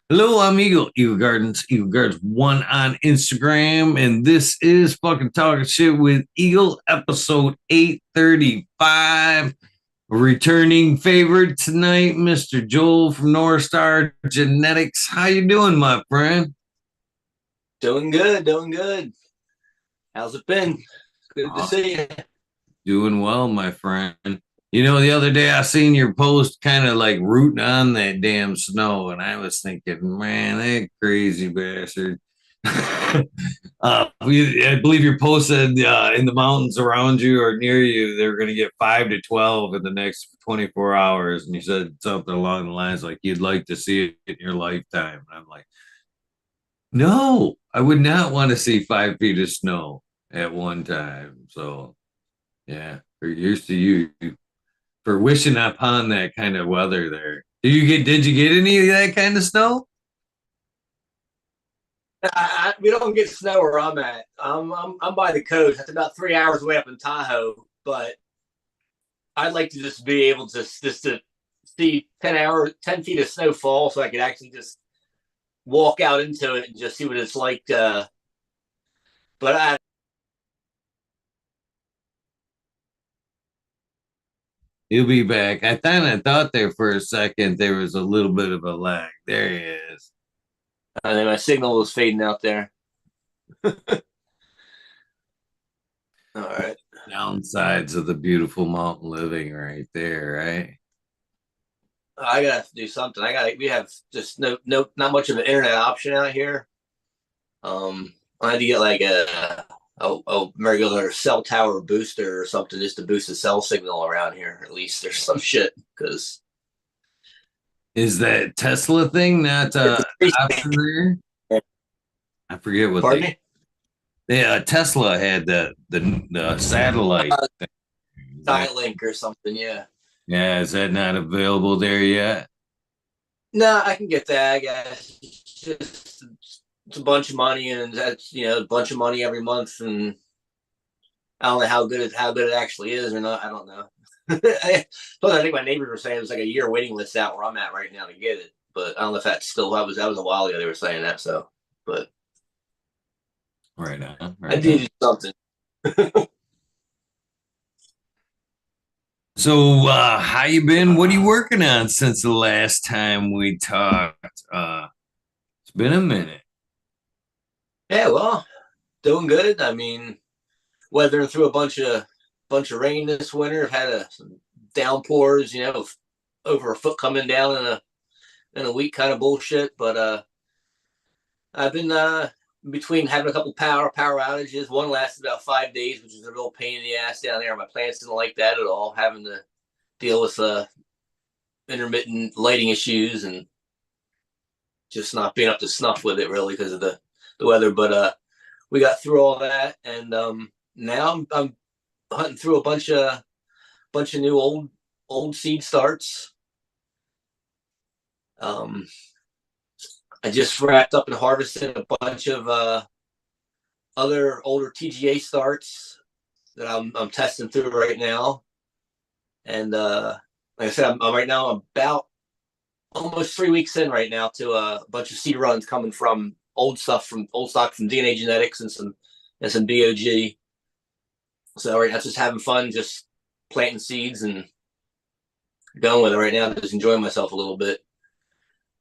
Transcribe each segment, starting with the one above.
Hello, amigo. Eagle Gardens one on Instagram, and this is fucking talking shit with Eagle, episode 835. Returning favorite tonight, Mr. Joel from Norstar Genetics. How you doing, my friend? Doing good, doing good. How's it been? Good to Oh, see you. doing well, my friend. You know, the other day I seen your post kind of like rooting on that damn snow, and I was thinking, man, that crazy bastard. I believe your post said in the mountains around you or near you, they're going to get 5 to 12 in the next 24 hours. And you said something along the lines like you'd like to see it in your lifetime. And I'm like, no, I would not want to see 5 feet of snow at one time. So, yeah, here's to you for wishing upon that kind of weather there. Did you get any of that kind of snow? We don't get snow where I'm at. I'm by the coast. That's about 3 hours away up in Tahoe. But I'd like to just be able to see 10 feet of snow fall, so I could actually just walk out into it and just see what it's like. But I He'll be back. I kind of thought there for a second there was a little bit of a lag. There he is. and then my signal was fading out there. All right. Downsides of the beautiful mountain living right there, right? I gotta do something. We have just not much of an internet option out here. I had to get like a regular cell tower booster or something just to boost the cell signal around here. At least there's some shit because Is that Tesla thing not it's a free option there? I forget what Pardon me. Tesla had the satellite thing. Is that, Link or something. Yeah. yeah, is that not available there yet? No, I can get that. I guess it's a bunch of money, and that's a bunch of money every month, and I don't know how good it actually is or not. I don't know. Plus, I think my neighbors were saying it was like a year waiting list out where I'm at right now to get it. But I don't know if that's still that was a while ago they were saying that. So, but Right on, I right on. did something. So, how you been? What are you working on since the last time we talked? It's been a minute. Yeah, well, doing good. I mean, weathering through a bunch of rain this winter. I've had some downpours, over a foot coming down in a week, kind of bullshit. But I've been between having a couple power outages. One lasted about 5 days, which is a real pain in the ass down there. My plants didn't like that at all, having to deal with intermittent lighting issues and just not being up to snuff with it really because of the weather. But we got through all that, and now I'm hunting through a bunch of new old seed starts. Um, I just wrapped up and harvested a bunch of other older TGA starts that I'm testing through right now. And like I said, I'm right now I'm about almost 3 weeks in right now to a bunch of seed runs coming from old stock from DNA Genetics and some BOG. So right now, just having fun, just planting seeds and going with it right now. Just enjoying myself a little bit.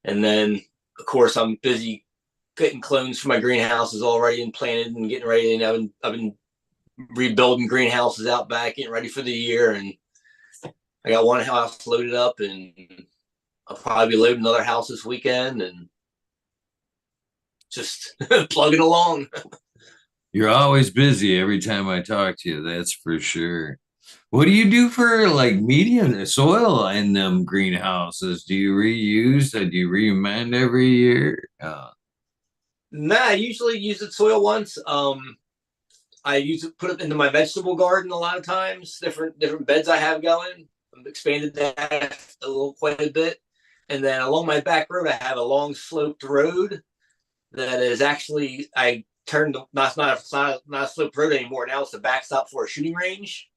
And then, of course, I'm busy getting clones for my greenhouses already and planted and getting ready. And I've been rebuilding greenhouses out back, getting ready for the year. And I got one house loaded up, and I'll probably be loading another house this weekend and just plugging along. You're always busy every time I talk to you, that's for sure. What do you do for like medium soil in them greenhouses? Do you reuse? Do you recommend every year? Nah, I usually use the soil once. I put it into my vegetable garden a lot of times. Different beds I have going. I've expanded that quite a bit. And then along my back road, I have a long sloped road that is actually I turned. Not a sloped road anymore. Now it's the backstop for a shooting range.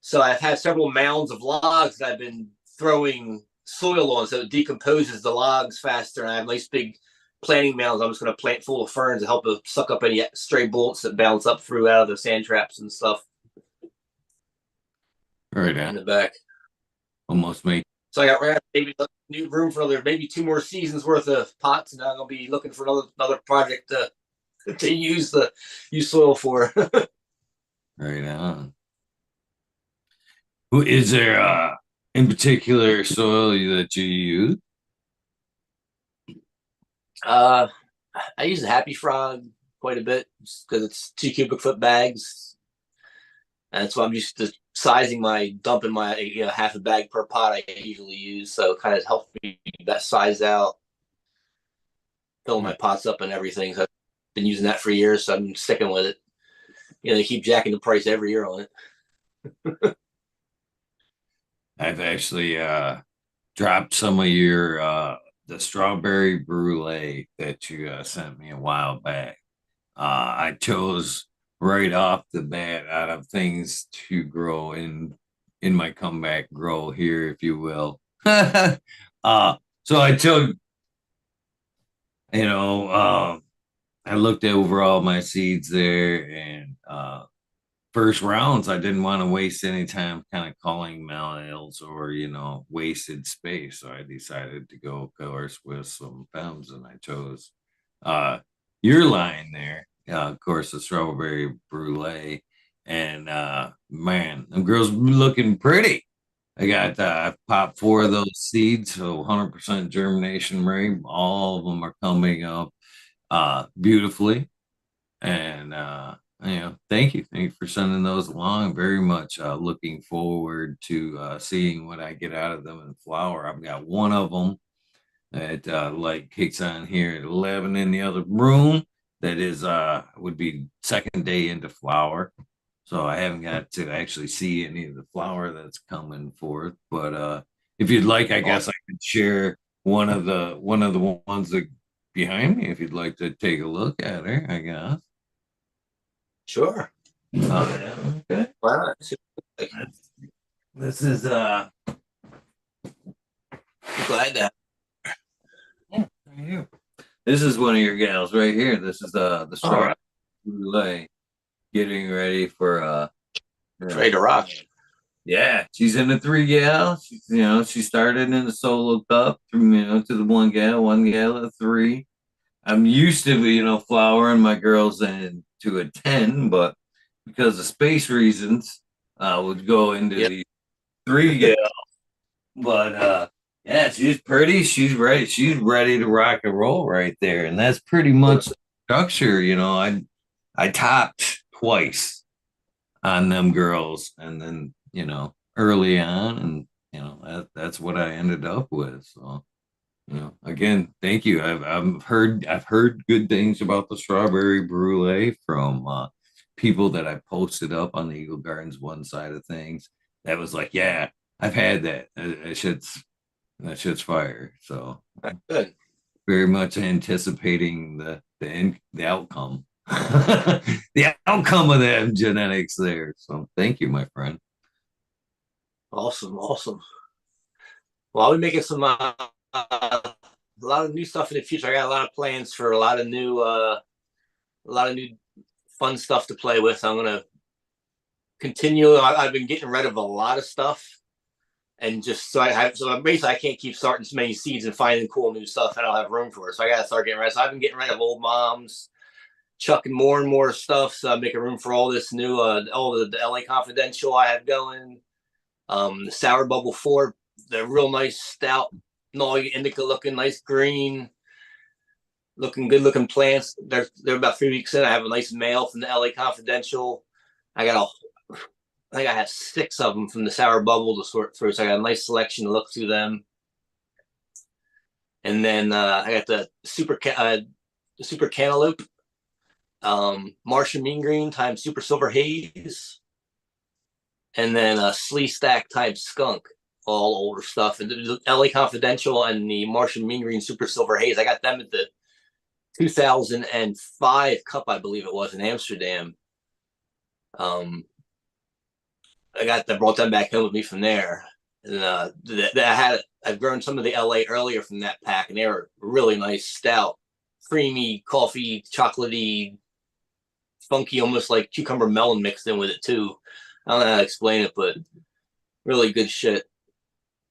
So I've had several mounds of logs that I've been throwing soil on, so it decomposes the logs faster. And I have nice big planting mounds. I'm just going to plant full of ferns to help it suck up any stray bullets that bounce up through out of the sand traps and stuff. Right in the back. Almost make. So I got maybe new room for another maybe 2 more seasons worth of pots, and I'm gonna be looking for another project to use soil for. Right on. Who is there in particular soil that you use? I use the Happy Frog quite a bit because it's 2 cubic foot bags. And that's why I'm used to dumping my half a bag per pot I usually use. So it kind of helps me that size out, filling my pots up and everything. So I've been using that for years, so I'm sticking with it. They keep jacking the price every year on it. I've actually dropped some of your the strawberry brulee that you sent me a while back. I chose right off the bat out of things to grow in my comeback grow here, if you will. So I took, you know, I looked over all my seeds there, and first rounds, I didn't want to waste any time kind of calling males or, wasted space. So I decided to go, of course, with some femmes, and I chose your line there. Of course, the strawberry brulee. And man, them girls looking pretty. I got popped 4 of those seeds, so 100% germination rate. All of them are coming up beautifully. And thank you for sending those along. Very much looking forward to seeing what I get out of them in flower. I've got one of them that light kicks on here at 11 in the other room. That is would be second day into flower. So I haven't got to actually see any of the flower that's coming forth. But if you'd like, I guess I could share one of the ones that behind me if you'd like to take a look at her, I guess. Sure. Yeah, okay. Wow. This is Glad to. Yeah, right here. This is one of your gals right here. This is the strawberry brulee getting ready for ready to rock. Yeah, she's in the 3 gal. She started in the solo cup to the 1 gal at 3. I'm used to flowering my girls into a 10, but because of space reasons, I would go into the 3 gal. But yeah, she's pretty. She's ready. She's ready to rock and roll right there, and that's pretty much the structure. I topped twice on them girls, and then early on, and that's what I ended up with. So again, thank you. I've heard good things about the strawberry brulee from people that I posted up on the Eagle Gardens one side of things. That was like, yeah, I've had that. That shit's fire. So good. Very much anticipating the outcome, the outcome of that genetics there. So thank you, my friend. Awesome. Well, I'll be making a lot of new stuff in the future. I got a lot of plans for a lot of new fun stuff to play with. I'm gonna continue. I've been getting rid of a lot of stuff, and basically I can't keep starting so many seeds and finding cool new stuff. I don't have room for it, so I gotta start getting rid. So I've been getting rid of old moms, chucking more and more stuff. So I'm making room for all this new, all the LA Confidential I have going. The Sour Bubble 4, the real nice stout, indica looking, nice green, good looking plants. They're about 3 weeks in. I have a nice male from the LA Confidential. I think I have 6 of them from the Sour Bubble to sort through. So I got a nice selection to look through them. And then I got the super cantaloupe, Martian Mean Green times Super Silver Haze, and then Slee Stack times Skunk, all older stuff. And the LA Confidential and the Martian Mean Green Super Silver Haze, I got them at the 2005 Cup, I believe it was, in Amsterdam. I brought them back home with me from there. And I I've grown some of the LA earlier from that pack, and they were really nice, stout, creamy, coffee, chocolatey, funky, almost like cucumber melon mixed in with it too. I don't know how to explain it, but really good shit.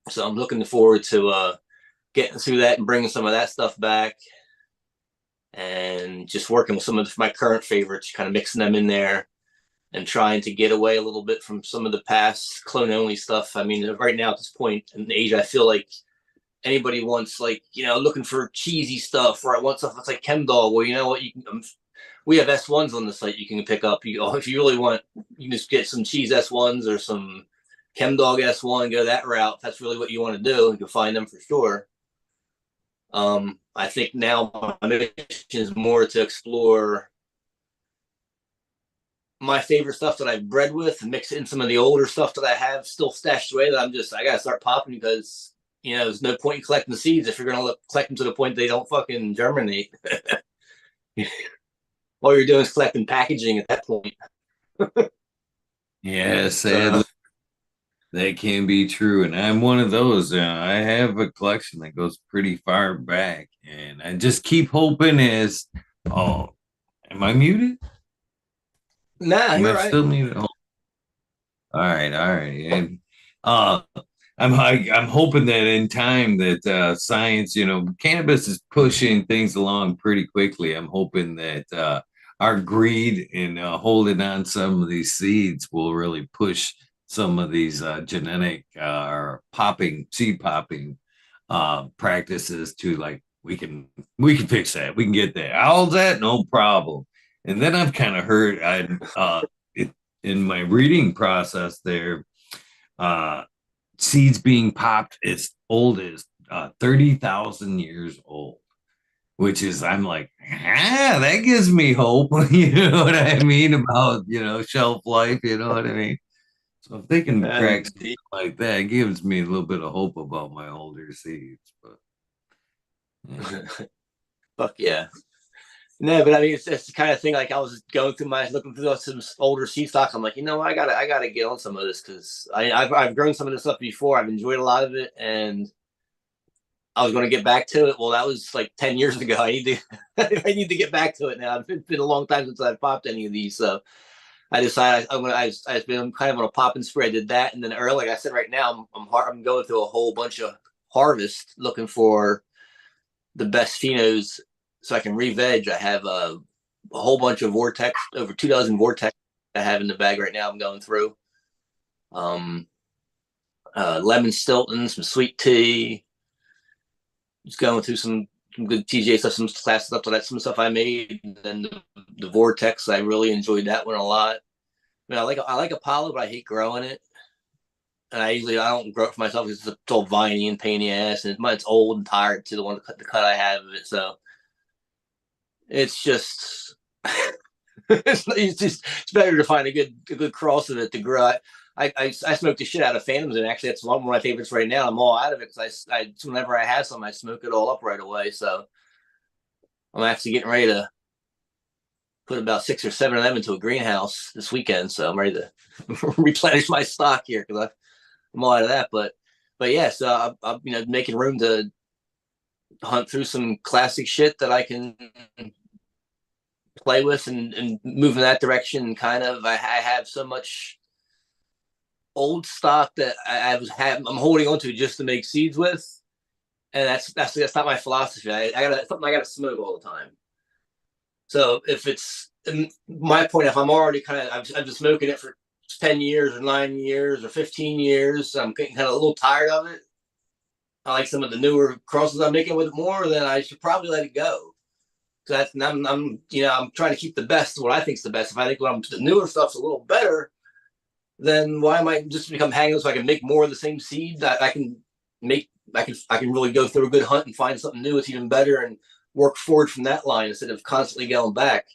So I'm looking forward to getting through that and bringing some of that stuff back, and just working with some of my current favorites, kind of mixing them in there and trying to get away a little bit from some of the past clone only stuff. I mean, right now at this point in the age, I feel like anybody wants, like, looking for cheesy stuff, or I want stuff that's like ChemDog. Well, you know what? We have S1s on the site you can pick up. If you really want, you can just get some cheese S1s or some ChemDog S1, go that route. If that's really what you want to do, you can find them for sure. I think now my mission is more to explore my favorite stuff that I've bred with and mix in some of the older stuff that I have still stashed away that I got to start popping, because, there's no point in collecting the seeds if you're going to collect them to the point they don't fucking germinate. All you're doing is collecting packaging at that point. Yeah, sadly, that can be true. And I'm one of those. I have a collection that goes pretty far back. And I just keep hoping oh, am I muted? Nah, Am you're I right. still muted? Oh, all right, all right. And uh, I'm hoping that in time that science, cannabis is pushing things along pretty quickly. I'm hoping that our greed in holding on some of these seeds will really push some of these genetic or seed popping practices to, like, we can fix that. We can get that. How's that? No problem. And then I've kind of heard in my reading process there, uh, seeds being popped as old as 30,000 years old, which is, I'm like, that gives me hope. You know what I mean? About, shelf life, you know what I mean? So if they can crack something like that, it gives me a little bit of hope about my older seeds. But yeah. Fuck yeah. No, but I mean, it's the kind of thing, like, I was going through looking through some older seed stock. I'm like, I gotta get on some of this, because I've grown some of this stuff before. I've enjoyed a lot of it, and I was going to get back to it. Well, that was like 10 years ago. I need to I need to get back to it now. It's been a long time since I've popped any of these, so I decided I've been kind of on a popping spree. I did that, and then early, like I said, right now I'm going through a whole bunch of harvest looking for the best phenos so I can re-veg. I have a whole bunch of Vortex, over 2 dozen Vortex I have in the bag right now. I'm going through lemon Stilton, some sweet tea, just going through some good TJ stuff, some class stuff, some stuff I made. And then the Vortex, I really enjoyed that one a lot. I mean, I like Apollo, but I hate growing it. And I don't grow it for myself because it's all viney and pain in the ass, and it's old and tired to the cut I have of it. So it's just it's better to find a good cross of it to grow. I smoke the shit out of Phantoms, and actually that's one of my favorites right now. I'm all out of it because whenever I have some, I smoke it all up right away. So I'm actually getting ready to put about 6 or 7 of them into a greenhouse this weekend. So I'm ready to replenish my stock here because I'm all out of that. But yeah, so I'm making room to hunt through some classic shit that I can play with and move in that direction. And kind of, I have so much old stock that I'm holding on to just to make seeds with, and that's not my philosophy. I got something I got to smoke all the time. So if it's my point, if I'm already I've been smoking it for 10 years or 9 years or 15 years, I'm getting kind of a little tired of it. I like some of the newer crosses I'm making with it more, then I should probably let it go. So I'm trying to keep the best, what I think is the best. If I think the newer stuff's a little better, then why am I just become hanging so I can make more of the same seed that I can really go through a good hunt and find something new that's even better and work forward from that line instead of constantly going back.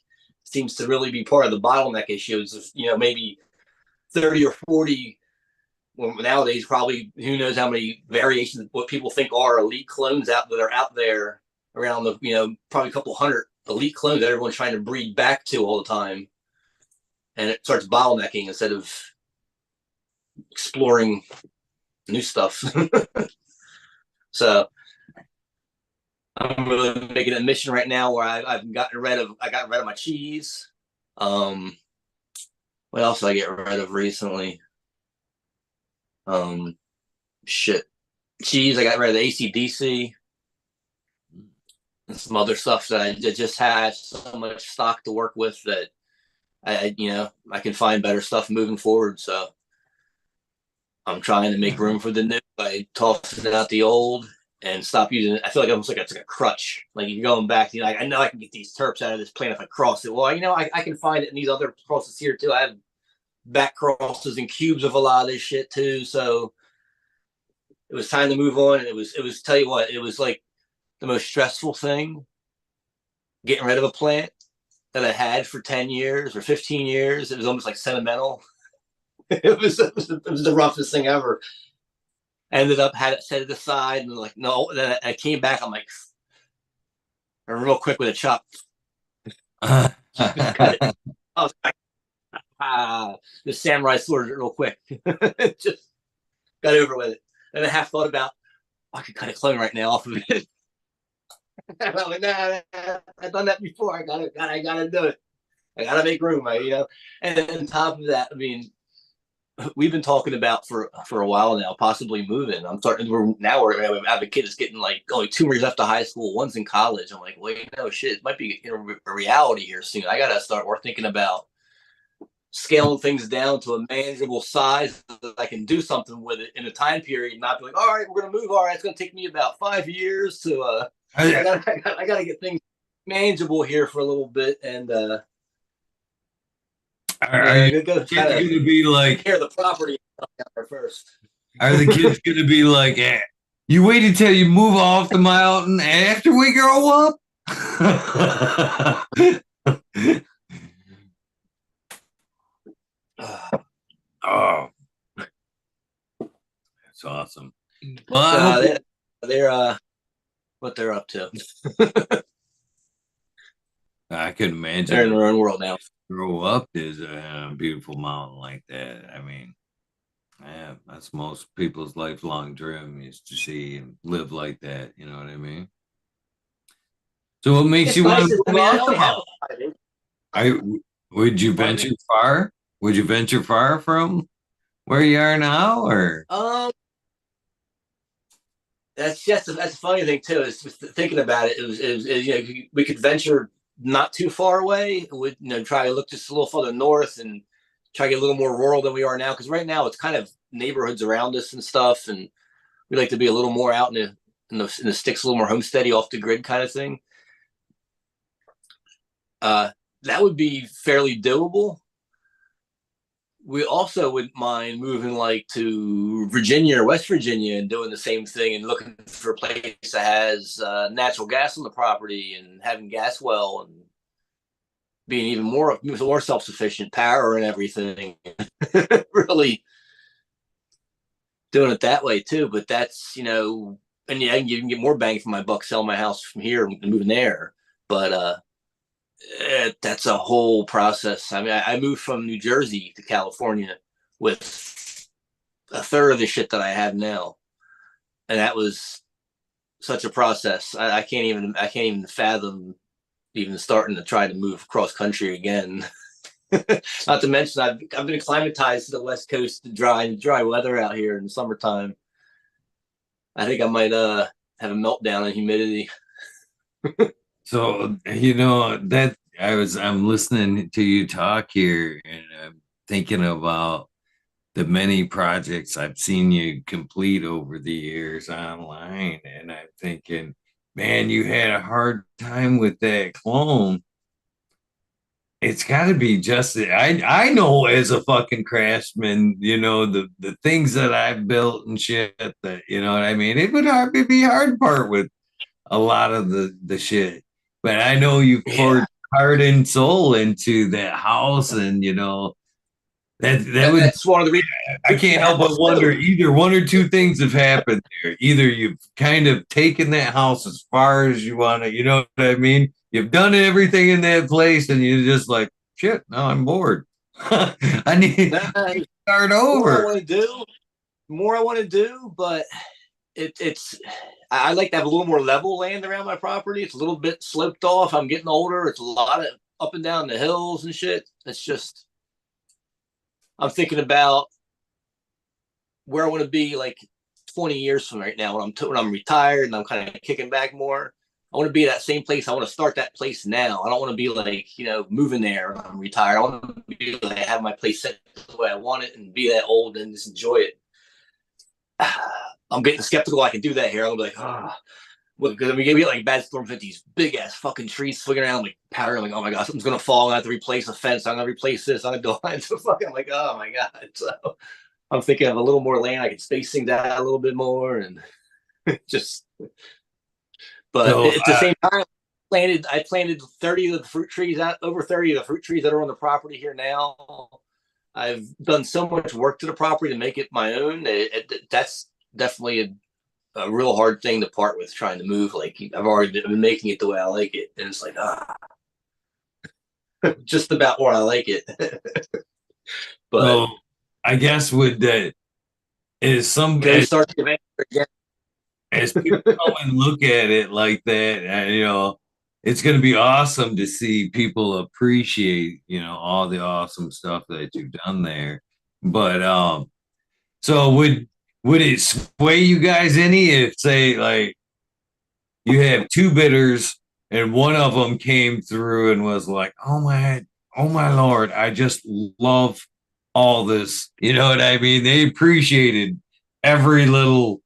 It seems to really be part of the bottleneck issues of, maybe 30 or 40. Well, nowadays, probably who knows how many variations of what people think are elite clones that are out there around probably a couple hundred elite clones that everyone's trying to breed back to all the time. And it starts bottlenecking instead of exploring new stuff. So I'm really making a mission right now where I got rid of my cheese. What else did I get rid of recently? Shit, cheese. I got rid of the ACDC and some other stuff that I just had so much stock to work with that I can find better stuff moving forward. So I'm trying to make room for the new by tossing out the old and stop using it. I feel like almost like it's like a crutch. Like you're going back, like, I know I can get these terps out of this plant if I cross it. Well, I can find it in these other crosses here too. I have back crosses and cubes of a lot of this shit too. So it was time to move on. And it was tell you what, it was like the most stressful thing getting rid of a plant that I had for 10 years or 15 years. It was almost like sentimental. It was the roughest thing ever. Ended up had it set it aside and like no. Then I came back. I'm like, real quick with a chop. Cut it. I was like, the samurai sword real quick. Just got over with it. And I half thought about I could cut a clone right now off of it. I'm like, nah, I've done that before. I gotta do it. I gotta make room, And then on top of that, I mean, we've been talking about for a while now, possibly moving. I have a kid that's getting like only 2 years after high school. One's in college. I'm like, wait, no shit, it might be a reality here soon. I gotta start thinking about scaling things down to a manageable size so that I can do something with it in a time period, and not be like, all right, we're gonna move. All right, it's gonna take me about 5 years to. I gotta get things manageable here for a little bit, and are you going to be like care the property first? Are the kids going to be like, you wait until you move off the mountain after we grow up? Oh, that's awesome. Well, they're what they're up to. I can imagine they're in their own world now. Grow up is a beautiful mountain like that. I mean, yeah, that's most people's lifelong dream is to see and live like that. You know what I mean? So what makes you want to move off the mountain? Would you venture far? Would you venture far from where you are now, or? That's a funny thing too. Is just thinking about it. It was we could venture not too far away. Would try to look just a little further north and try to get a little more rural than we are now. Because right now it's kind of neighborhoods around us and stuff, and we like to be a little more out in the sticks, a little more homesteady, off the grid kind of thing. That would be fairly doable. We also wouldn't mind moving like to Virginia or West Virginia and doing the same thing and looking for a place that has natural gas on the property and having gas well and being even more self-sufficient, power and everything. Really doing it that way too. But that's, and yeah, you can get more bang for my buck selling my house from here and moving there. But that's a whole process. I mean, I moved from New Jersey to California with a third of the shit that I have now, and that was such a process. I can't even fathom even starting to try to move cross country again. Not to mention, I've been acclimatized to the West Coast, the dry weather out here in the summertime. I think I might have a meltdown in humidity. So that I'm listening to you talk here, and I'm thinking about the many projects I've seen you complete over the years online, and I'm thinking, man, you had a hard time with that clone. It's got to be just I know as a fucking craftsman, the things that I've built and shit that what I mean. It would be hard part with a lot of the shit. But I know you poured heart and soul into that house, and that's one of the reasons. I can't help but wonder either one or two things have happened there. Either you've kind of taken that house as far as you want to, you know what I mean? You've done everything in that place, and you're just like, shit, now I'm bored. I need to start over. More I want to do, but it's I like to have a little more level land around my property. It's a little bit sloped off. I'm getting older. It's a lot of up and down the hills and shit. It's just I'm thinking about where I want to be like 20 years from right now when I'm retired and I'm kind of kicking back more. I want to be at that same place. I want to start that place now. I don't want to be like, moving there when I'm retired. I want to be like have my place set the way I want it and be that old and just enjoy it. I'm getting skeptical I can do that here. I'm like, because we get like bad storms with these big ass fucking trees swinging around, like powder. Like, oh my god, something's gonna fall. I have to replace a fence. I'm gonna replace this. I'm gonna go into fucking like, oh my god. So I'm thinking of a little more land. I can space things out a little bit more and just. But So at the same time, I planted 30 of the fruit trees out over 30 of the fruit trees that are on the property here now. I've done so much work to the property to make it my own. That's definitely a real hard thing to part with, trying to move. Like I've already been making it the way I like it, and it's like just about where I like it. But so I guess with that is some can we start the event again? as people come and look at it like that, it's going to be awesome to see people appreciate, all the awesome stuff that you've done there. But so would it sway you guys any if, say, like you have two bidders and one of them came through and was like, oh my Lord, I just love all this. You know what I mean? They appreciated every little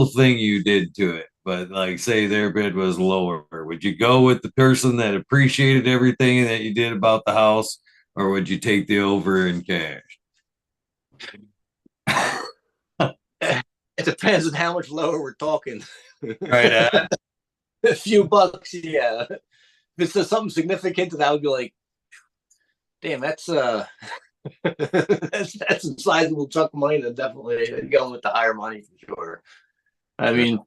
thing you did to it. But like say their bid was lower, would you go with the person that appreciated everything that you did about the house, or would you take the over in cash? It depends on how much lower we're talking. Right. A few bucks, yeah. If it's something significant, that would be like, damn, that's that's a sizable chunk of money. That definitely going with the higher money for sure. I mean,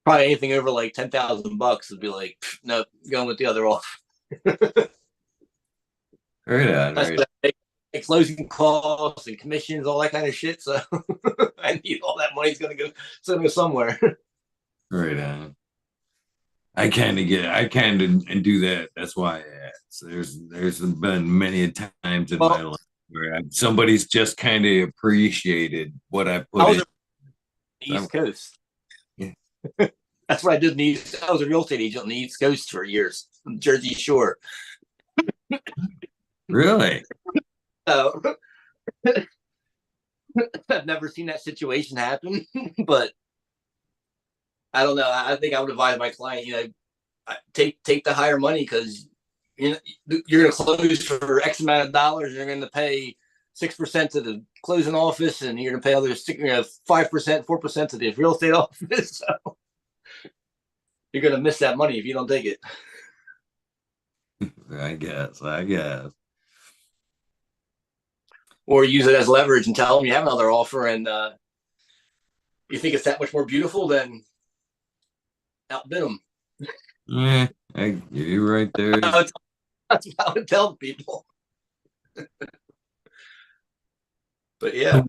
probably anything over like $10,000 would be like, nope, going with the other off. Right on. That's Right. closing costs and commissions, all that kind of shit. So I need all that money's gonna go somewhere. Right on. I kind of get it. I kind of do that. That's why I asked. There's been many times in my life where somebody's just kind of appreciated what I put in. East Coast. Yeah. That's what I did in the East. I was a real estate agent on the East Coast for years, Jersey Shore. Really? I've never seen that situation happen, but I don't know. I think I would advise my client, take the higher money because you're going to close for X amount of dollars. You're going to pay 6% to the closing office, and you're going to pay other 5%, 4% to the real estate office. So you're going to miss that money if you don't take it. I guess. Or use it as leverage and tell them you have another offer, and you think it's that much more beautiful, then outbid them. Yeah, you're right there. That's what I would tell people. But yeah.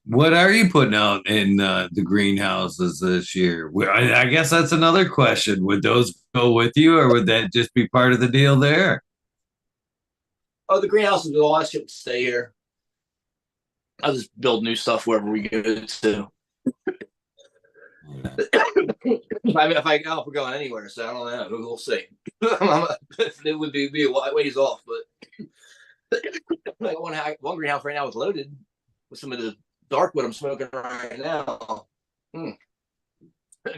What are you putting out in the greenhouses this year? I guess that's another question. Would those go with you, or would that just be part of the deal there? Oh, the greenhouses will all ship to stay here. I'll just build new stuff wherever we go to. If we're going anywhere, so I don't know. We'll see. It would be a ways off, but like one greenhouse right now is loaded with some of the dark wood I'm smoking right now. I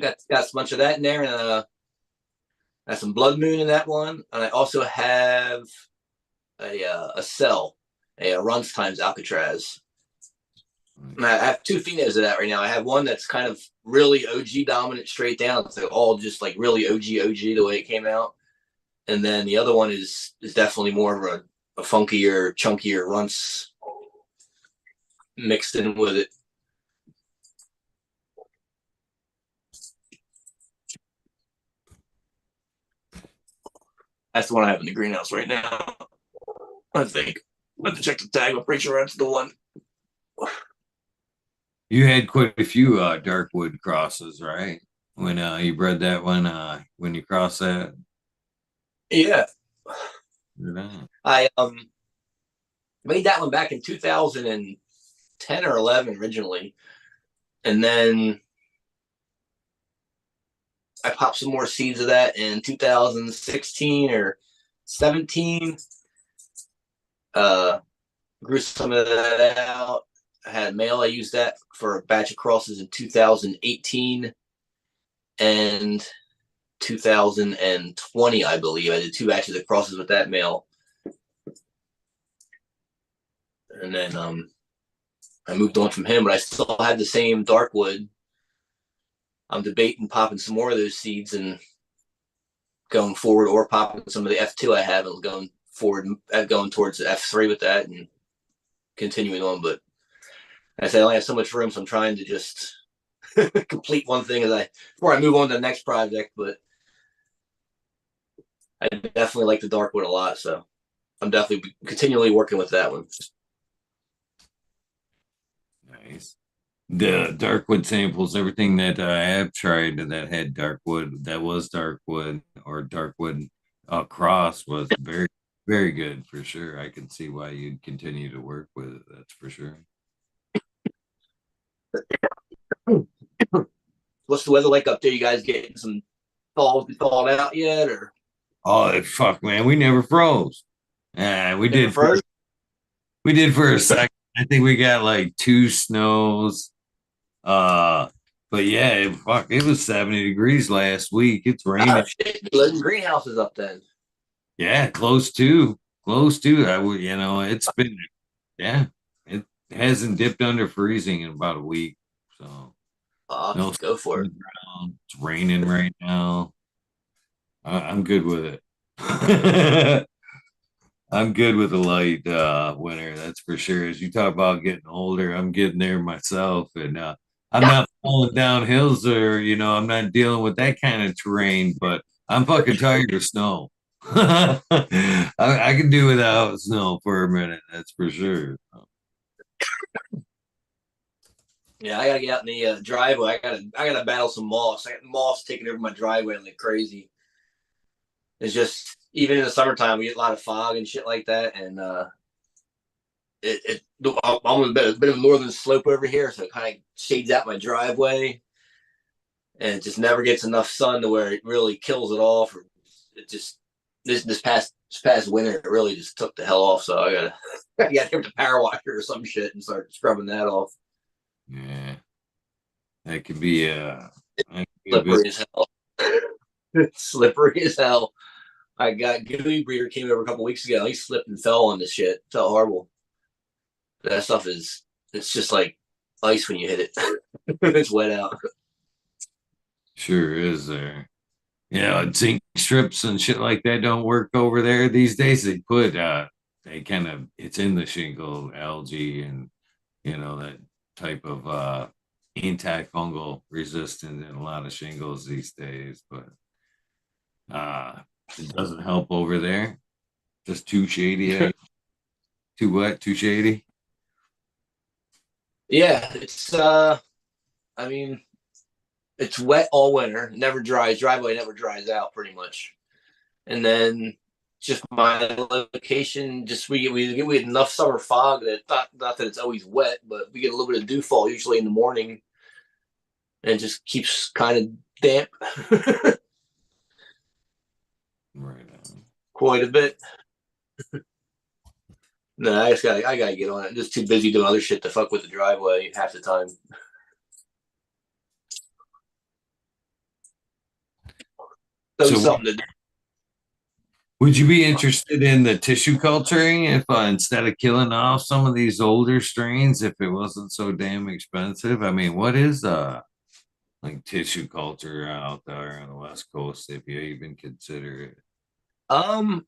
got a bunch of that in there, and I have some blood moon in that one, and I also have a cell, a runs times Alcatraz. And I have two phenos of that right now. I have one that's kind of really OG dominant straight down. It's like all just like really OG the way it came out. And then the other one is definitely more of a funkier, chunkier runts mixed in with it. That's the one I have in the greenhouse right now. I think. I have to check the tag. I'm pretty sure that's the one. You had quite a few dark wood crosses, right? When you bred that one, when you crossed that. Yeah, Yeah. I made that one back in 2010 or 11 originally, and then I popped some more seeds of that in 2016 or 17. Uh, Grew some of that out. I had male. I used that for a batch of crosses in 2018 and 2020, I believe. I did 2 batches of crosses with that male, and then I moved on from him. But I still had the same dark wood. I'm debating popping some more of those seeds and going forward, or popping some of the F2 I have and going forward, going towards the F3 with that and continuing on. But I say I only have so much room, so I'm trying to just complete one thing before I move on to the next project. But I definitely like the dark wood a lot, so I'm definitely continually working with that one. Nice. The dark wood samples, everything that I have tried that had dark wood, that was dark wood or dark wood cross was very, very good for sure. I can see why you'd continue to work with it. That's for sure. What's the weather like up there? You guys getting some thawed out yet, or Oh fuck, man, we never froze. We never did for froze? we did for a second. I think we got like two snows. Uh, but yeah, it was 70 degrees last week. It's Oh raining. shit! Living greenhouses up then. Yeah, close to. I would, it's been, yeah, it hasn't dipped under freezing in about a week. So no snow Go for on it. the ground. It's raining right now. I'm good with it. I'm good with a light winter, that's for sure. As you talk about getting older, I'm getting there myself, and I'm not falling down hills or I'm not dealing with that kind of terrain. But I'm fucking tired of snow. I can do without snow for a minute, that's for sure. Yeah, I gotta get out in the driveway. I gotta battle some moss. I got moss taking over my driveway like crazy. It's just even in the summertime we get a lot of fog and shit like that, and I'm on a bit of a northern slope over here, so it kind of shades out my driveway, and it just never gets enough sun to where it really kills it off. Or it just this past winter, it really just took the hell off. So I gotta I gotta hit the power washer or some shit and start scrubbing that off. Yeah, that could be a bit. Slippery as hell. Slippery as hell. I got Gooey Breeder came over a couple weeks ago. He slipped and fell on this shit. Felt horrible. That stuff it's just like ice when you hit it. It's wet out. Sure is there. Zinc strips and shit like that don't work over there these days. They kind of, it's in the shingle algae and that type of antifungal resistant in a lot of shingles these days. But uh it doesn't help over there. Just too shady, too wet, too shady. Yeah, I mean, it's wet all winter, never dries. Driveway never dries out pretty much. And then just my location, just we get enough summer fog that not that it's always wet, but we get a little bit of dew fall usually in the morning, and it just keeps kind of damp Right on. quite a bit. No, I gotta get on it. I'm just too busy doing other shit to fuck with the driveway half the time. So So something to do. would you be interested in the tissue culturing if instead of killing off some of these older strains, if it wasn't so damn expensive? I mean, what is like tissue culture out there on the West Coast, if you even consider it? Um,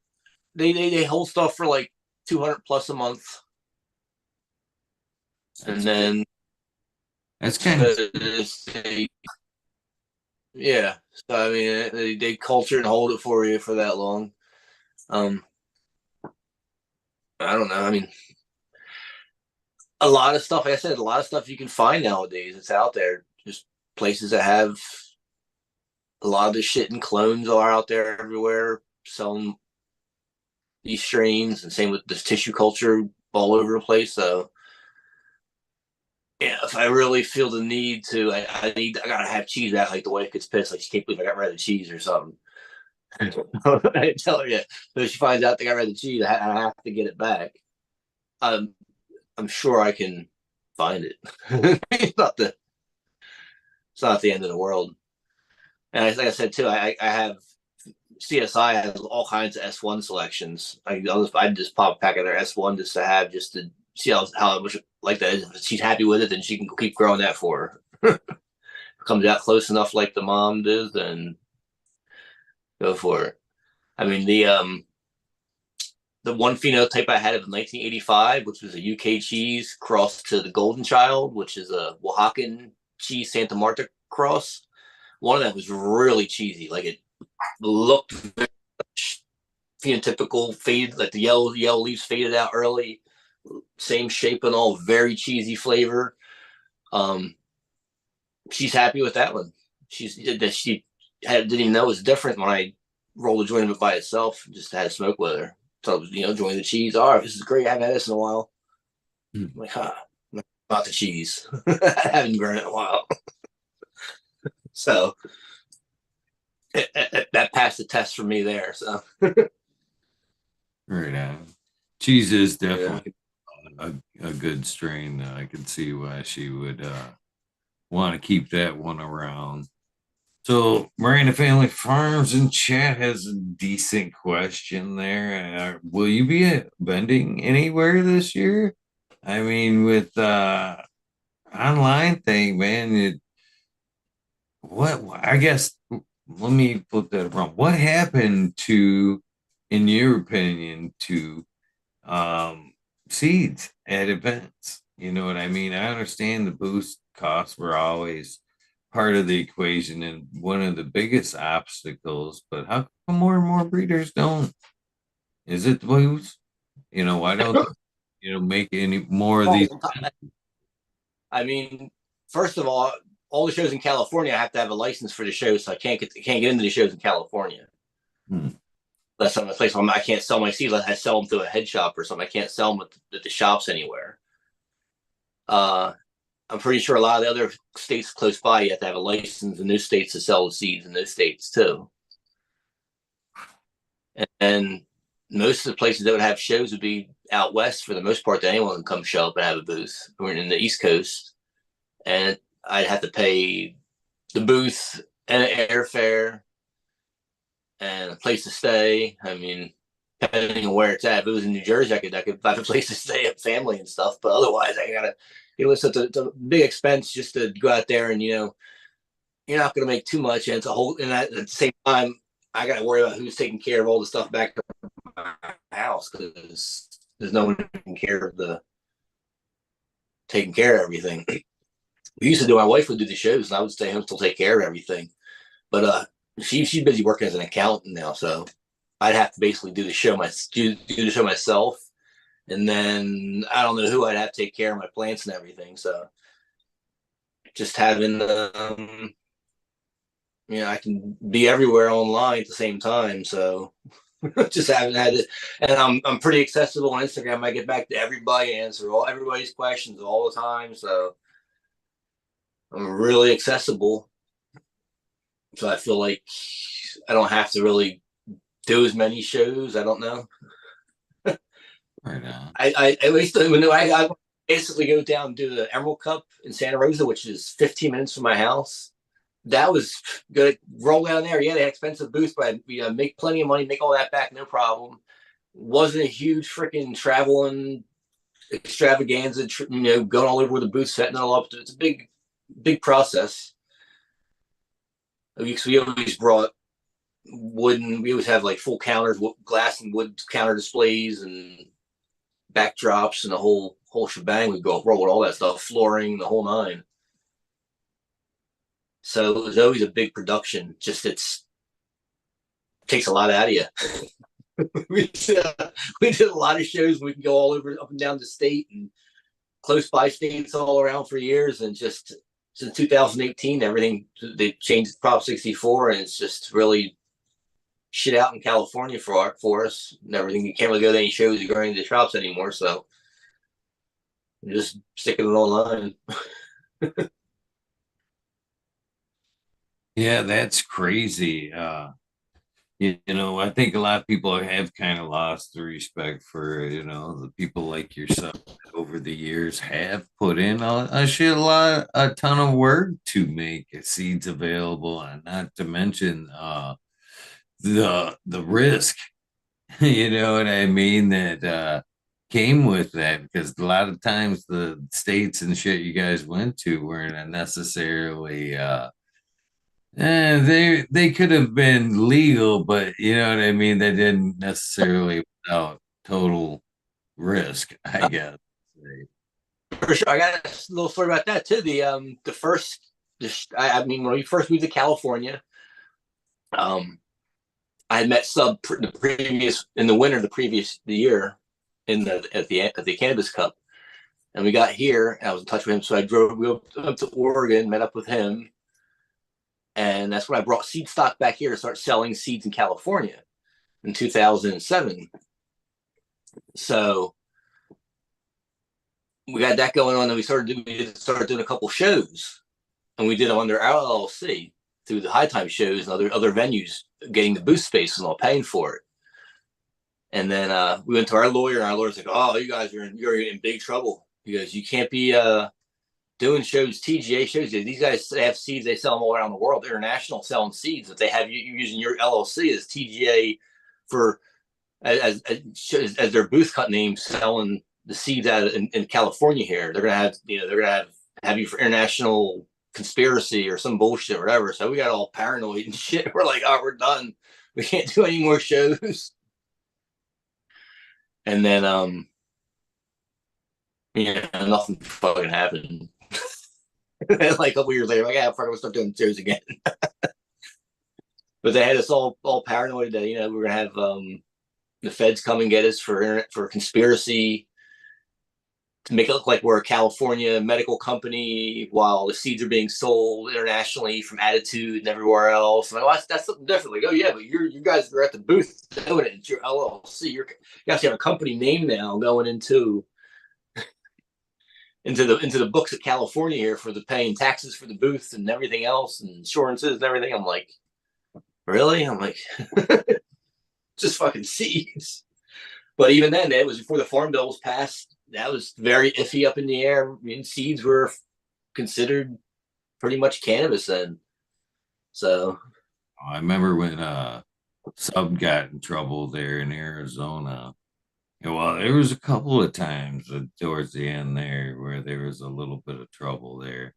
they hold stuff for like 200 plus a month, and That's pretty, then that's kind of they, yeah. So I mean, they culture and hold it for you for that long. Um, I don't know. I mean, A lot of stuff, like I said, a lot of stuff you can find nowadays. It's out there. Just places that have a lot of the shit and clones are out there everywhere selling these strains, and same with this tissue culture all over the place. So yeah, if I really feel the need to, I gotta have cheese back. Like the wife gets pissed, like she can't believe I got rid of the cheese or something. I tell her, yeah. So she finds out they got rid of the cheese, I have to get it back. Um, I'm sure I can find it. It's not the end of the world. And like I said too, I have CSI has all kinds of S1 selections. I just pop a pack of their S1 just to have, just to see how much like that is. If she's happy with it, then she can keep growing that for her. If it comes out close enough like the mom did, then go for it. I mean the one phenotype I had of 1985, which was a UK cheese crossed to the Golden Child, which is a Oaxacan cheese Santa Marta cross. One of them was really cheesy. Like it looked phenotypical, faded, like the yellow leaves faded out early. Same shape and all, very cheesy flavor. Um, she's happy with that one. She didn't even know it was different when I rolled a joint of it by itself. Just had a smoke with her. So I was, joining the cheese. Oh, this is great. I haven't had this in a while. I'm like, huh, not the cheese. I haven't grown it in a while. So that passed the test for me there. So Right on. Cheese is yeah. definitely a good strain. I can see why she would want to keep that one around. So, Miranda Family Farms in chat has a decent question there. Will you be vending anywhere this year? I mean, with online thing, man, what I guess let me flip that around. What happened to, in your opinion, to seeds at events? You know what I mean? I understand the boost costs were always part of the equation and one of the biggest obstacles, but how come more and more breeders don't? Is it the boost? Why don't make any more of these? I mean, first of all the shows in California, I have to have a license for the shows, so I can't get into the shows in California. Hmm. That's some place where I can't sell my seeds. I sell them through a head shop or something. I can't sell them at the shops anywhere. I'm pretty sure a lot of the other states close by, you have to have a license in those states to sell the seeds in those states too. And most of the places that would have shows would be out west for the most part, that anyone can come show up and have a booth. We're in the East Coast, and I'd have to pay the booth and an airfare and a place to stay. I mean, depending on where it's at. If it was in New Jersey, I could find a place to stay at family and stuff. But otherwise, I gotta, it's a big expense just to go out there, and you're not gonna make too much, and it's a whole. And at the same time, I gotta worry about who's taking care of all the stuff back to my house, because there's no one taking care of everything. We used to do. My wife would do the shows, and I would stay home still take care of everything. But she's busy working as an accountant now, so I'd have to basically do the show myself, and then I don't know who I'd have to take care of my plants and everything. So just having I can be everywhere online at the same time. So just haven't had it, and I'm pretty accessible on Instagram. I get back to everybody, answer everybody's questions all the time. So I'm really accessible. So I feel like I don't have to really do as many shows. I don't know. Right now. I at least when I basically go down and do the Emerald Cup in Santa Rosa, which is 15 minutes from my house. That was good. Roll down there. Yeah, they had expensive booths, but I make plenty of money, make all that back, no problem. Wasn't a huge freaking traveling extravaganza, going all over with the booth, setting it all up. It's a big process. We always brought wooden. We always have like full counters, glass and wood counter displays, and backdrops, and the whole shebang. We go roll with all that stuff, flooring, the whole nine. So it was always a big production. Just it takes a lot out of you. we did a lot of shows. We can go all over, up and down the state, and close by states all around for years, and just since 2018, everything they changed Prop 64, and it's just really shit out in California for us and everything. You can't really go to any shows or go to any shops anymore, so I'm just sticking it online. Yeah, that's crazy. You know, I think a lot of people have kind of lost the respect for, you know, the people like yourself that over the years have put in a ton of work to make seeds available, and not to mention the risk, you know what I mean, that came with that, because a lot of times the states and shit you guys went to weren't necessarily they could have been legal, but you know what I mean? They didn't necessarily without total risk, I guess. For sure, I got a little story about that too. The first, I mean, when we first moved to California, I had met Sub the previous in the winter the year in the Cannabis Cup, and we got here. And I was in touch with him, so I drove up to Oregon, met up with him, and that's when I brought seed stock back here to start selling seeds in California in 2007. So we got that going on, and we started doing a couple shows, and we did them under our LLC through the High Time shows and other venues, getting the booth space and all, paying for it. And then we went to our lawyer, and our lawyer's like, "Oh, you guys you're in big trouble because you can't be doing shows, TGA shows. These guys have seeds, they sell them all around the world, international selling seeds. If they have you using your LLC as TGA for as their booth cut name, selling the seeds out in California here, they're gonna have you for international conspiracy or some bullshit or whatever." So we got all paranoid and shit. We're like, "Oh, we're done. We can't do any more shows." And then nothing fucking happened. Like a couple years later, like, "Yeah, fuck, we'll start doing shows again." But they had us all paranoid that we're gonna have the feds come and get us for conspiracy, to make it look like we're a California medical company while the seeds are being sold internationally from Attitude and everywhere else. And like, that's something different. Like, "Oh yeah, but you guys are at the booth doing it. It's your LLC. You actually have a company name now going into the books of California here for the paying taxes for the booth and everything else and insurances and everything." I'm like, "Really?" I'm like, just fucking seeds. But even then, it was before the Farm Bill was passed. That was very iffy, up in the air. I mean, seeds were considered pretty much cannabis then. So I remember when Sub got in trouble there in Arizona. Well, there was a couple of times towards the end there where there was a little bit of trouble there.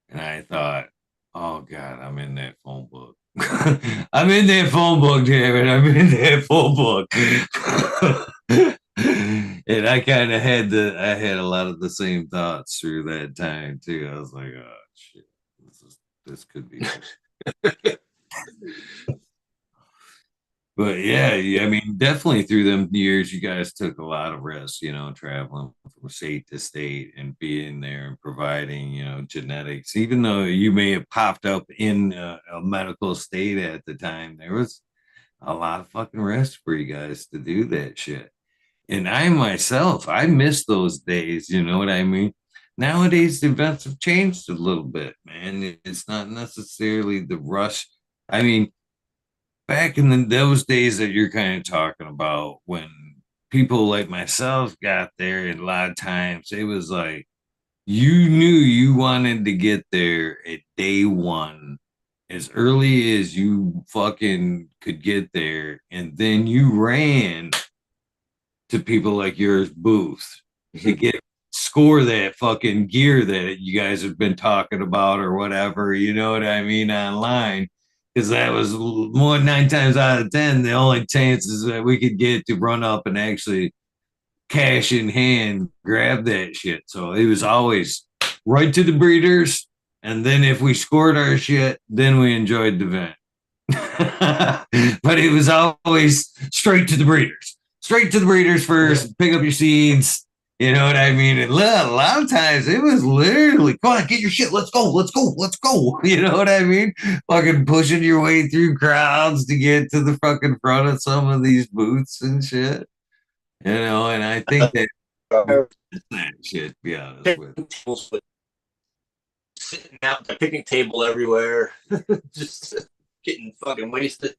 And I thought, "Oh God, I'm in that phone book." I'm in that phone book, damn it. I'm in that phone book. And I kind of I had a lot of the same thoughts through that time too. I was like, "Oh shit, this could be." But yeah, I mean, definitely through them years, you guys took a lot of risks, you know, traveling from state to state and being there and providing, you know, genetics. Even though you may have popped up in a medical state at the time, there was a lot of fucking risk for you guys to do that shit. And I myself, I miss those days, you know what I mean? Nowadays, the events have changed a little bit, man. It's not necessarily the rush. I mean, back in those days that you're kind of talking about, when people like myself got there, and a lot of times it was like you knew you wanted to get there at day one as early as you fucking could get there, and then you ran to people like yours booth to get score that fucking gear that you guys have been talking about or whatever, you know what I mean, online, because that was more 9 times out of 10 the only chances that we could get to run up and actually cash in hand grab that shit. So it was always right to the breeders, and then if we scored our shit, then we enjoyed the event. But it was always straight to the breeders. Straight to the breeders first, pick up your seeds, You know what I mean? And a lot of times it was literally, come on, get your shit. Let's go. Let's go. Let's go. You know what I mean? Fucking pushing your way through crowds to get to the fucking front of some of these booths and shit. You know, and I think that we missed that shit, to be honest with Sitting out at the picnic table everywhere, just getting fucking wasted.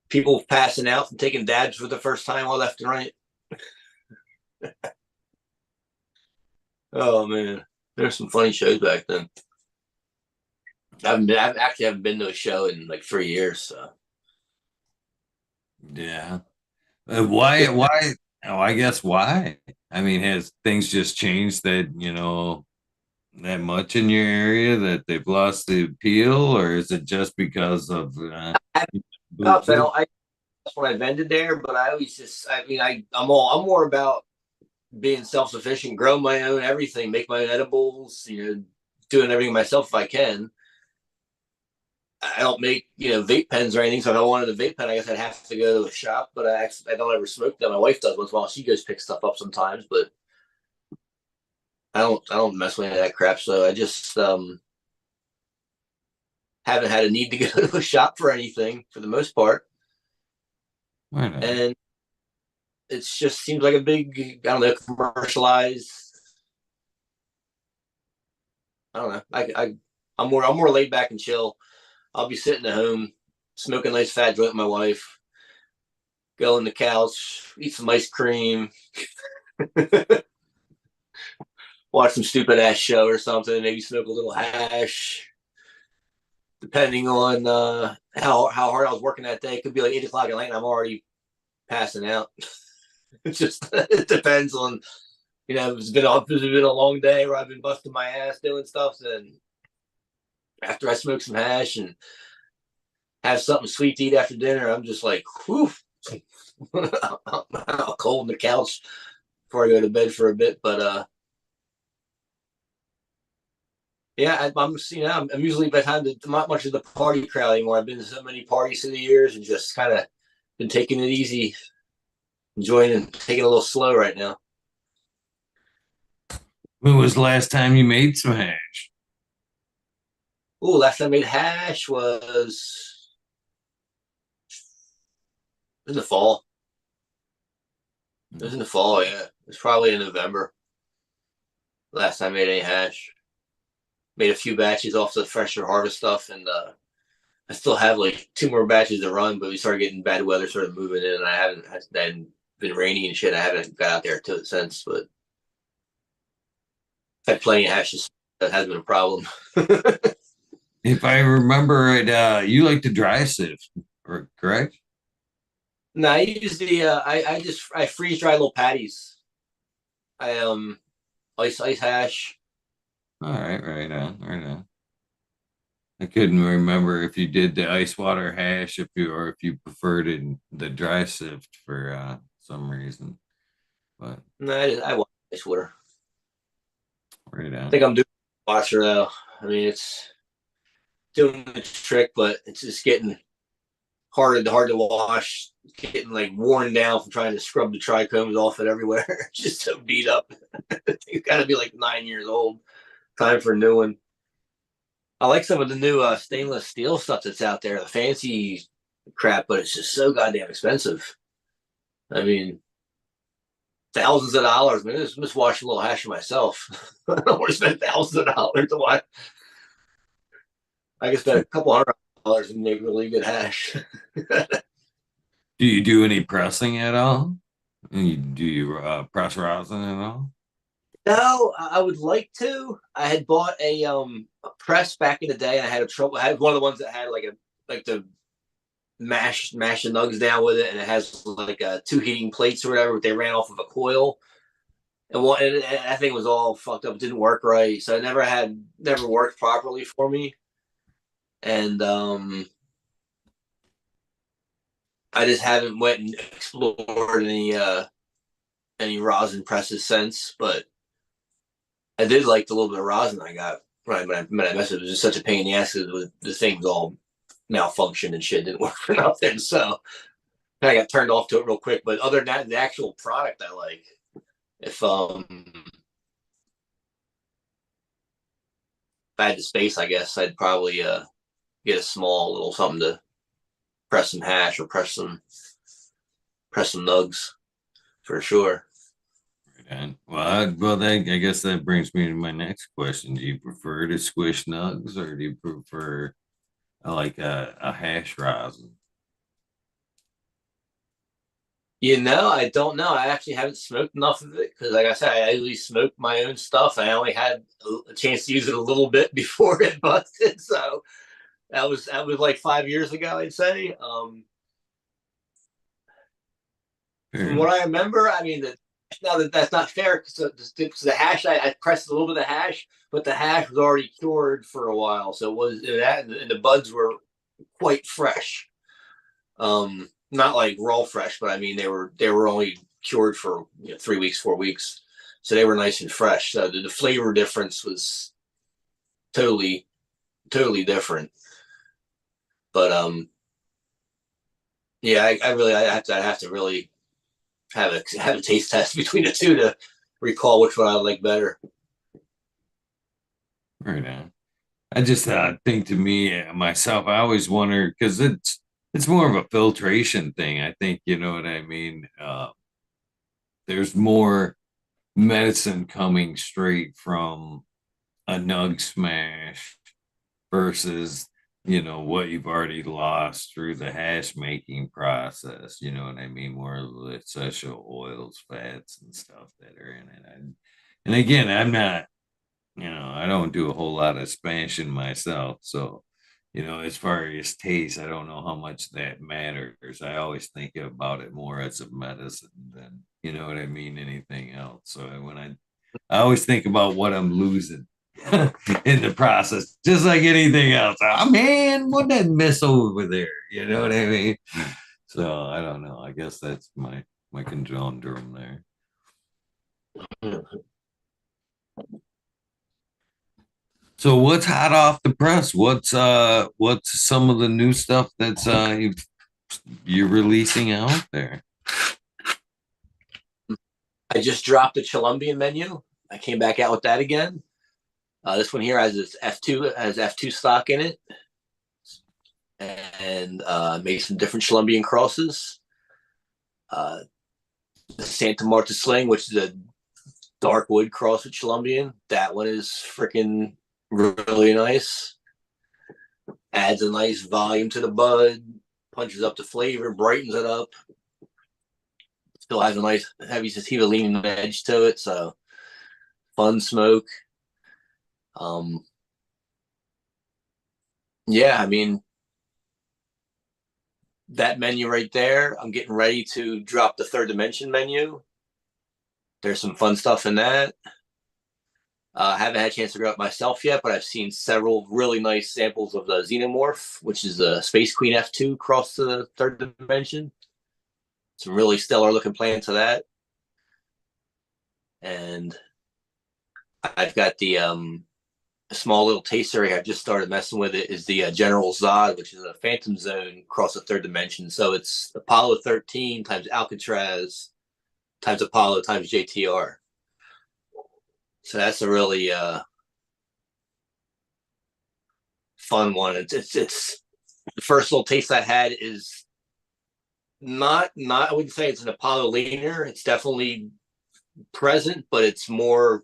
People passing out and taking dabs for the first time all left and right. Oh man, there's some funny shows back then. I've actually haven't been to a show in like 3 years. So you. Yeah. Why? Oh, I guess why? I mean, has things just changed that, that much in your area that they've lost the appeal, or is it just because of I booze? don't. That's when I vended there, but I always just. I mean, I'm more about being self sufficient, grow my own everything, make my own edibles. Doing everything myself if I can. I don't make vape pens or anything, so if I wanted a vape pen, I guess I'd have to go to a shop. But I don't ever smoke them. My wife does once in a while. She goes pick stuff up sometimes, but I don't mess with any of that crap. So I just haven't had a need to go to a shop for anything for the most part, Why not? and it just seems like a big commercialized. I don't know. I'm more laid back and chill. I'll be sitting at home smoking a nice fat joint with my wife, go on the couch, eat some ice cream, watch some stupid ass show or something, maybe smoke a little hash. Depending on how hard I was working that day, it could be like 8 o'clock at night and I'm already passing out. It depends on if it's been a long day or I've been busting my ass doing stuff. Then after I smoke some hash and have something sweet to eat after dinner, I'm just like, whew, I'm cold on the couch before I go to bed for a bit. But yeah, I'm usually behind not much of the party crowd anymore. I've been to so many parties through the years and just kind of been taking it easy, enjoying and taking it a little slow right now. When was the last time you made some hash? Oh, last time I made hash was in the fall. It was in the fall, yeah. It was probably in November. Last time I made any hash. Made a few batches off the fresher harvest stuff, and I still have like 2 more batches to run, but we started getting bad weather, started moving in, and I haven't then been rainy and shit. I haven't got out there to it since, but I've had plenty of hashes. That has been a problem. If I remember it, you like to dry sift, correct? No, I use the I freeze dry little patties. I ice hash. All right, right on, right on. I couldn't remember if you did the ice water hash, if you preferred it in the dry sift for some reason. But No, I want ice water. right I on. think I'm doing washer though. I mean, it's doing the trick, but it's just getting hard to wash. Getting like worn down from trying to scrub the trichomes off it everywhere. Just so beat up. You got to be like 9 years old. Time for a new one. I like some of the new stainless steel stuff that's out there, the fancy crap, but it's just so goddamn expensive. I mean, thousands of dollars. I mean, just wash a little hash for myself. I don't want to spend thousands of dollars to watch. I can spend a couple $100 and make really good hash. Do you do any pressing at all? Do you press rosin at all? No, I would like to. I had bought a press back in the day, and I had a trouble. I had one of the ones that had like the mash the nugs down with it, and it has like 2 heating plates or whatever. But they ran off of a coil, and that thing was all fucked up. It didn't work right, so it never worked properly for me. And I just haven't went and explored any rosin presses since. But I did like the little bit of rosin I got when I messed it. It was just such a pain in the ass because the thing was all malfunctioned and shit. Didn't work for nothing. So I got turned off to it real quick. But other than that, the actual product I like. If I had the space, I guess I'd probably get a small little something to press some hash or press some nugs for sure. And I guess that brings me to my next question. Do you prefer to squish nugs or do you prefer like a hash rosin? I don't know. I actually haven't smoked enough of it because, like I said, I usually smoke my own stuff. I only had a chance to use it a little bit before it busted. So that was like 5 years ago, I'd say. From Fair. what I remember, I mean, now that's not fair because the hash, I pressed a little bit of the hash, but the hash was already cured for a while, so it was that, and the buds were quite fresh. Not like raw fresh, but I mean they were only cured for 3 weeks, 4 weeks, so they were nice and fresh. So the flavor difference was totally totally different. But yeah, I have to really have a taste test between the two to recall which one I like better. Right on. I just think to me myself, I always wonder because it's more of a filtration thing. I think you know what I mean. There's more medicine coming straight from a nug smash versus what you've already lost through the hash making process. You know what I mean? More of the essential oils, fats, and stuff that are in it. And again, I'm not I don't do a whole lot of expansion myself. So, as far as taste, I don't know how much that matters. I always think about it more as a medicine than, you know what I mean, anything else. So I always think about what I'm losing in the process, just like anything else. Oh man, what that miss over there? You know what I mean? So I don't know. I guess that's my conundrum there. So what's hot off the press? What's some of the new stuff that's you're releasing out there? I just dropped the Colombian menu. I came back out with that again. This one here has its F2 stock in it, and made some different Colombian crosses. The Santa Marta Sling, which is a dark wood cross with Colombian. That one is freaking really nice. Adds a nice volume to the bud, punches up the flavor, brightens it up. Still has a nice heavy sativa leaning edge to it, so fun smoke. Um, yeah, I mean that menu right there. I'm getting ready to drop the third dimension menu. There's some fun stuff in that. I haven't had a chance to grow it myself yet, but I've seen several really nice samples of the Xenomorph, which is a Space Queen F2 cross to the third dimension. Some really stellar looking plants of that. And I've got the small little taster I've just started messing with. It is the General Zod, which is a Phantom Zone across the third dimension. So it's Apollo 13 times Alcatraz times Apollo times JTR. So that's a really fun one. It's the first little taste I had is not I wouldn't say it's an Apollo leaner. It's definitely present, but it's more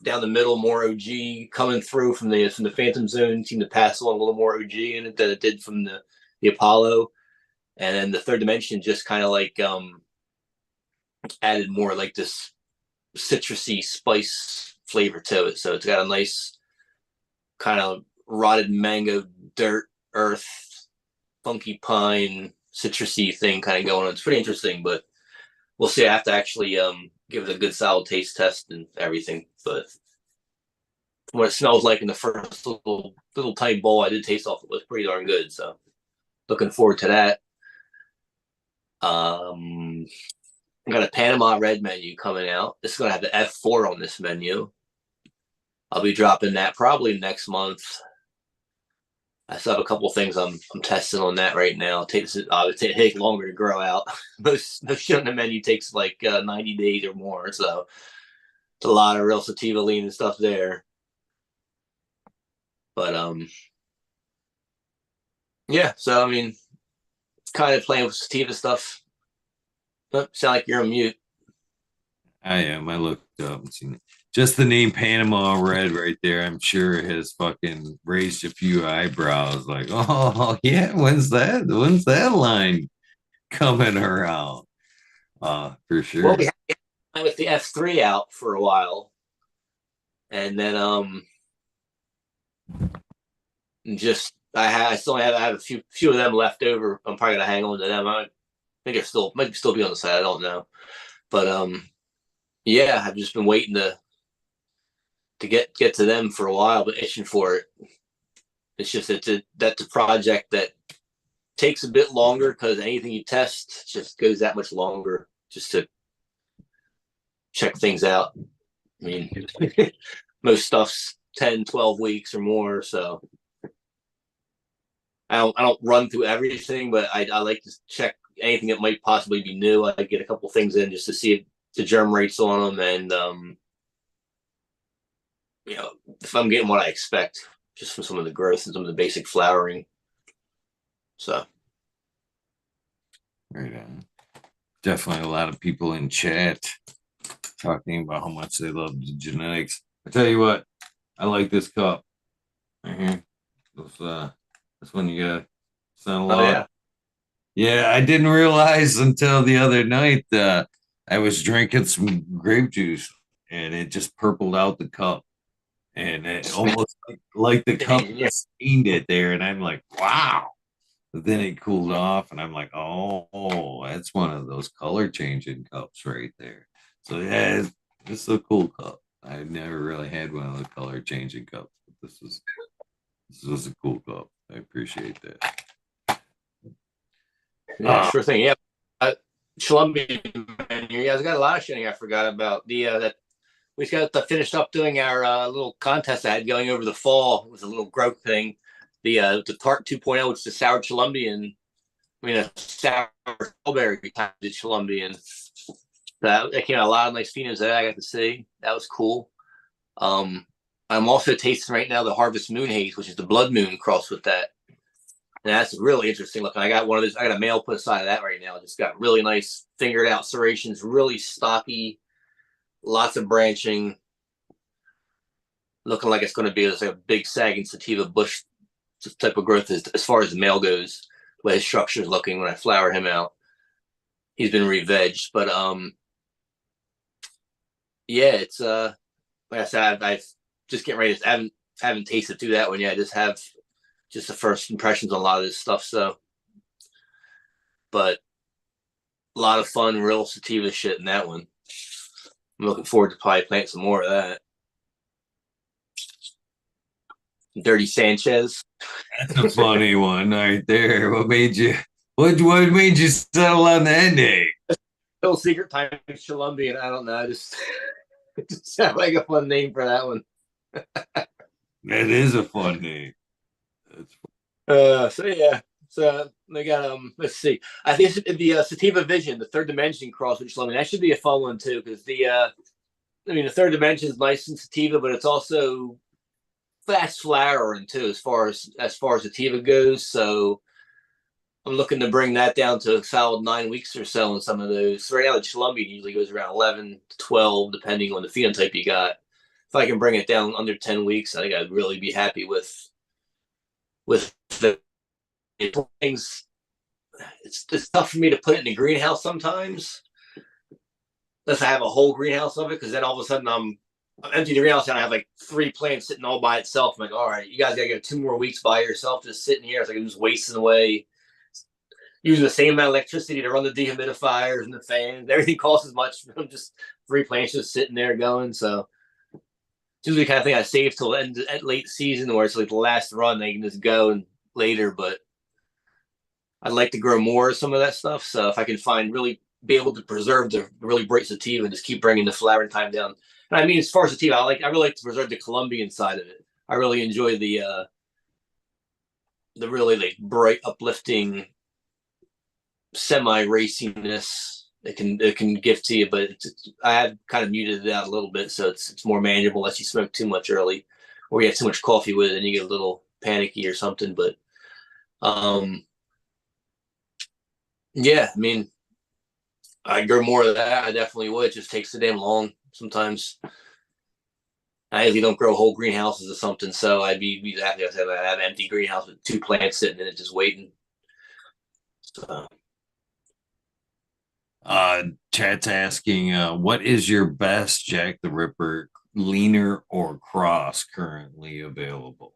down the middle, more OG coming through from the Phantom Zone. Seemed to pass along a little more OG in it than it did from the Apollo. And then the third dimension just kind of like added more like this citrusy spice flavor to it. So it's got a nice kind of rotted mango, dirt, earth, funky pine, citrusy thing kind of going on. It's pretty interesting, but we'll see. I have to actually give it a good solid taste test and everything. But what it smells like in the first little tiny bowl I did taste off, it was pretty darn good. So looking forward to that. I got a Panama Red menu coming out. It's going to have the F4 on this menu. I'll be dropping that probably next month. I still have a couple of things I'm testing on that right now. It takes longer to grow out. Most shit on the menu takes like 90 days or more. So a lot of real sativa lean and stuff there. But yeah. So I mean, kind of playing with sativa stuff. Oh, sound like you're on mute. I am. I looked up and seen it. Just the name Panama Red right there. I'm sure has fucking raised a few eyebrows. Like, oh yeah, when's that? When's that line coming around? For Well, sure. we had with the F3 out for a while, and then just I still have a few of them left over. I'm probably gonna hang on to them. I think it still might still be on the side. I don't know, but yeah, I've just been waiting to get to them for a while, but itching for it. It's just that's a project that takes a bit longer because anything you test just goes that much longer just to check things out. I mean, most stuff's 10, 12 weeks or more. So I don't run through everything, but I like to check anything that might possibly be new. I get a couple things in just to see if the germ rates on them and, you know, if I'm getting what I expect just from some of the growth and some of the basic flowering. So. Right on. Definitely a lot of people in chat talking about how much they love the genetics. I tell you what, I like this cup right here. This one you got Sun Oh Law. yeah. Yeah, I didn't realize until the other night I was drinking some grape juice and it just purpled out the cup and it almost like the cup Yeah. stained it there. And I'm like, wow. But then it cooled off and I'm like, oh, that's one of those color changing cups right there. So yeah, it's a cool cup. I've never really had one of the color changing cups, but this was a cool cup. I appreciate that. Yeah, sure thing. Yeah. Colombian menu. Yeah, I got a lot of shit I forgot about. That we just got finished up doing our little contest I had going over the fall. It was a little growth thing. The tart 2.0, which is the sour Colombian. I mean, a sour strawberry type of Colombian. That came out a lot of nice phenos that I got to see. That was cool. I'm also tasting right now the Harvest Moon Haze, which is the Blood Moon crossed with that. And that's really interesting looking. I got one of those. I got a male put aside of that right now. Just got really nice fingered out serrations, really stocky, lots of branching, looking like it's going to be like a big sagging sativa bush type of growth as far as the male goes. The way his structure is looking when I flower him out. He's been re-vegged, but yeah, it's like I said, I've just getting ready. I haven't tasted through that one yet. I just have just the first impressions on a lot of this stuff. So, but a lot of fun, real sativa shit in that one. I'm looking forward to probably planting some more of that. Dirty Sanchez. That's a funny one right there. What made you settle on that name? Little secret time Colombian. I don't know. I just sound like a fun name for that one. That is a fun name. So yeah. So they got let's see. I think the Sativa Vision, the third dimension cross with Colombian. That should be a fun one too, because the third dimension is nice and sativa, but it's also fast flowering too, as far as sativa goes. So I'm looking to bring that down to a solid 9 weeks or so in some of those. So right now, the Colombian usually goes around 11 to 12, depending on the phenotype you got. If I can bring it down under 10 weeks, I think I'd really be happy with the things. It's tough for me to put it in the greenhouse sometimes, unless I have a whole greenhouse of it, because then all of a sudden I'm empty the greenhouse and I have like 3 plants sitting all by itself. I'm like, all right, you guys gotta get 2 more weeks by yourself just sitting here. It's like I'm just wasting away using the same amount of electricity to run the dehumidifiers and the fans. Everything costs as much from just 3 plants just sitting there going. So it's usually the kind of thing I save till at late season where it's like the last run. They can just go and later, but I'd like to grow more of some of that stuff. So if I can be able to preserve the really bright sativa and just keep bringing the flowering time down. And I mean, as far as sativa, I really like to preserve the Colombian side of it. I really enjoy the really like bright, uplifting, semi raciness it can gift to you, but I have kind of muted it out a little bit, so it's more manageable unless you smoke too much early, or you have too much coffee with it, and you get a little panicky or something. But yeah, I mean, I'd grow more of that. I definitely would. It just takes so damn long sometimes. I usually don't grow whole greenhouses or something, so I'd be happy if I have an empty greenhouse with 2 plants sitting in it just waiting. So, Chat's asking, what is your best Jack the Ripper leaner or cross currently available?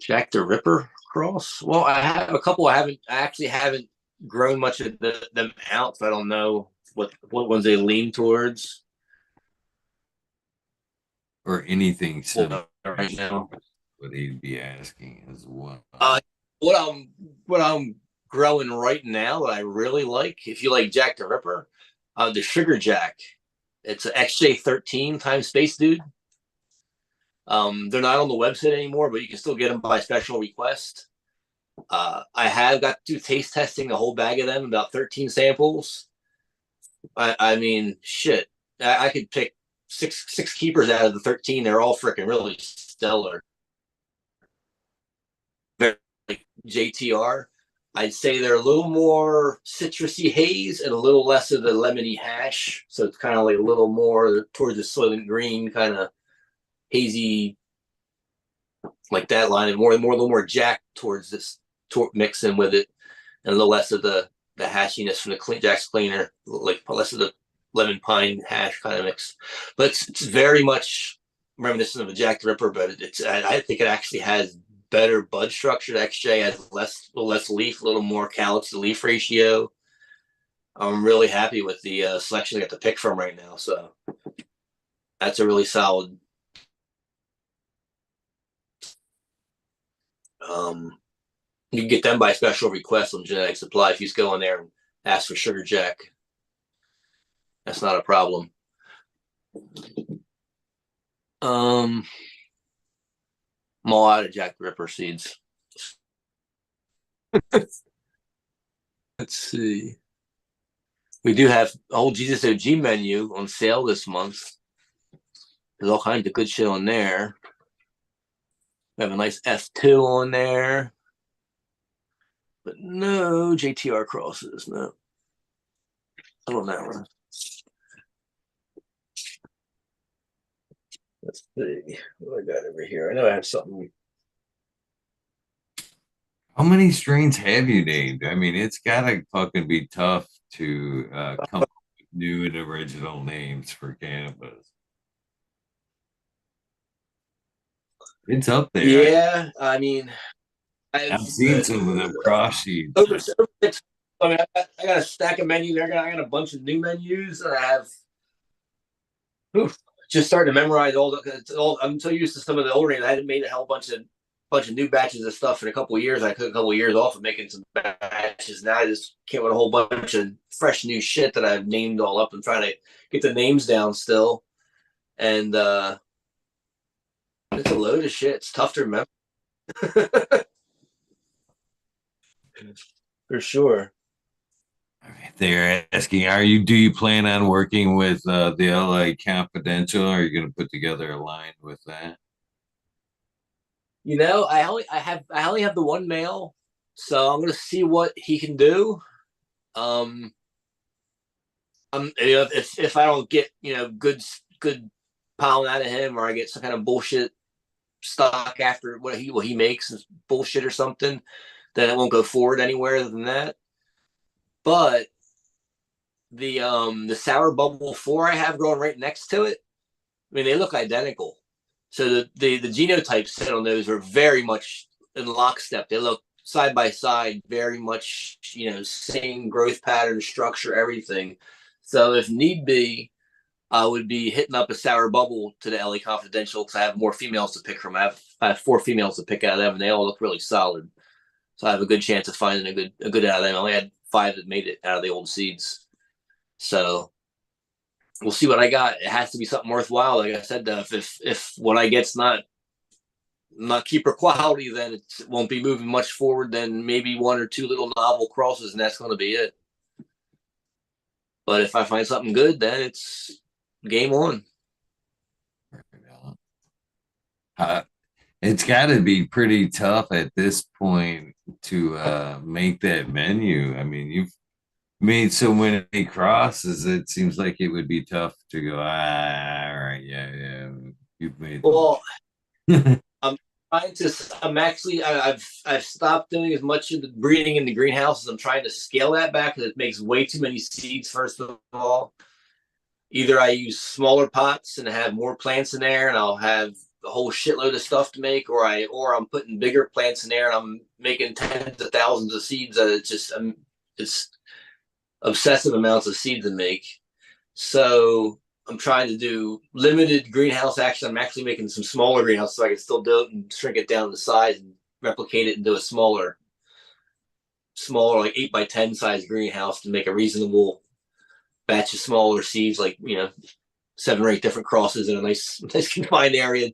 Jack the Ripper cross. Well, I have a couple. I actually haven't grown much of them out, so I don't know what ones they lean towards. Or anything similar? Right now. What he'd be asking as well. What I'm growing right now that I really like, if you like Jack the Ripper, the Sugar Jack. It's an XJ13 times Space Dude. They're not on the website anymore, but you can still get them by special request. I have got to do taste testing a whole bag of them, about 13 samples. I mean, shit. I could pick six keepers out of the 13. They're all freaking really stellar. Very like JTR. I'd say they're a little more citrusy haze and a little less of the lemony hash. So it's kind of like a little more towards the Soylent Green kind of hazy, like that line, and a little more Jack towards this mixing with it, and a little less of the hashiness from the Jack's cleaner, like less of the lemon pine hash kind of mix. But it's very much reminiscent of a Jack the Ripper, but I think it actually has better bud structure. The XJ has a little less leaf, a little more calyx to leaf ratio. I'm really happy with the selection I got to pick from right now. So that's a really solid. You can get them by special request on Genetic Supply if you just go in there and ask for Sugar Jack. That's not a problem. I'm all out of Jack the Ripper seeds. Let's see. We do have a whole Jesus OG menu on sale this month. There's all kinds of good shit on there. We have a nice F2 on there. But no JTR crosses. No. I don't know. Let's see. What I got over here? I know I have something. How many strains have you named? I mean, it's gotta fucking be tough to come up with new and original names for cannabis. It's up there. Yeah, I mean, I've seen some of them cross sheets. over 6. I mean, I got a stack of menus. I got a bunch of new menus, and I have just started to memorize all the. I'm so used to some of the older names. I hadn't made a whole bunch of new batches of stuff in a couple of years. I took a couple of years off of making some batches. Now I just came with a whole bunch of fresh new shit that I've named all up and trying to get the names down still. And it's a load of shit. It's tough to remember. For sure. They're asking, do you plan on working with the LA Confidential? Or are you going to put together a line with that? You know, I only have the one male, so I'm gonna see what he can do. If I don't get good pound out of him, or I get some kind of bullshit stock after what he makes is bullshit or something, then it won't go forward anywhere than that. But the Sour Bubble 4 I have growing right next to it, I mean, they look identical. So the genotypes set on those are very much in lockstep. They look side by side, very much, same growth pattern, structure, everything. So if need be, I would be hitting up a Sour Bubble to the LA Confidential because I have more females to pick from. I have 4 females to pick out of them, and they all look really solid. So I have a good chance of finding a good out of them. I only had 5 that made it out of the old seeds. So we'll see what I got. It has to be something worthwhile. Like I said, if what I get's not not keeper quality, then it won't be moving much forward than maybe one or two little novel crosses, and that's going to be it. But if I find something good, then it's game on. It's got to be pretty tough at this point to make that menu. I mean, you've made so many crosses, it seems like it would be tough to go, all right, yeah, yeah. You've made Well, them. I'm trying to. I'm actually. I've stopped doing as much of the breeding in the greenhouses. I'm trying to scale that back because it makes way too many seeds. First of all, either I use smaller pots and have more plants in there, and I'll have a whole shitload of stuff to make, or I'm putting bigger plants in there and I'm making tens of thousands of seeds. It's just it's obsessive amounts of seeds to make. So I'm trying to do limited greenhouse action. I'm actually making some smaller greenhouses so I can still do it and shrink it down to size and replicate it into a smaller like 8x10 size greenhouse to make a reasonable batch of smaller seeds, like 7 or 8 different crosses in a nice confined area,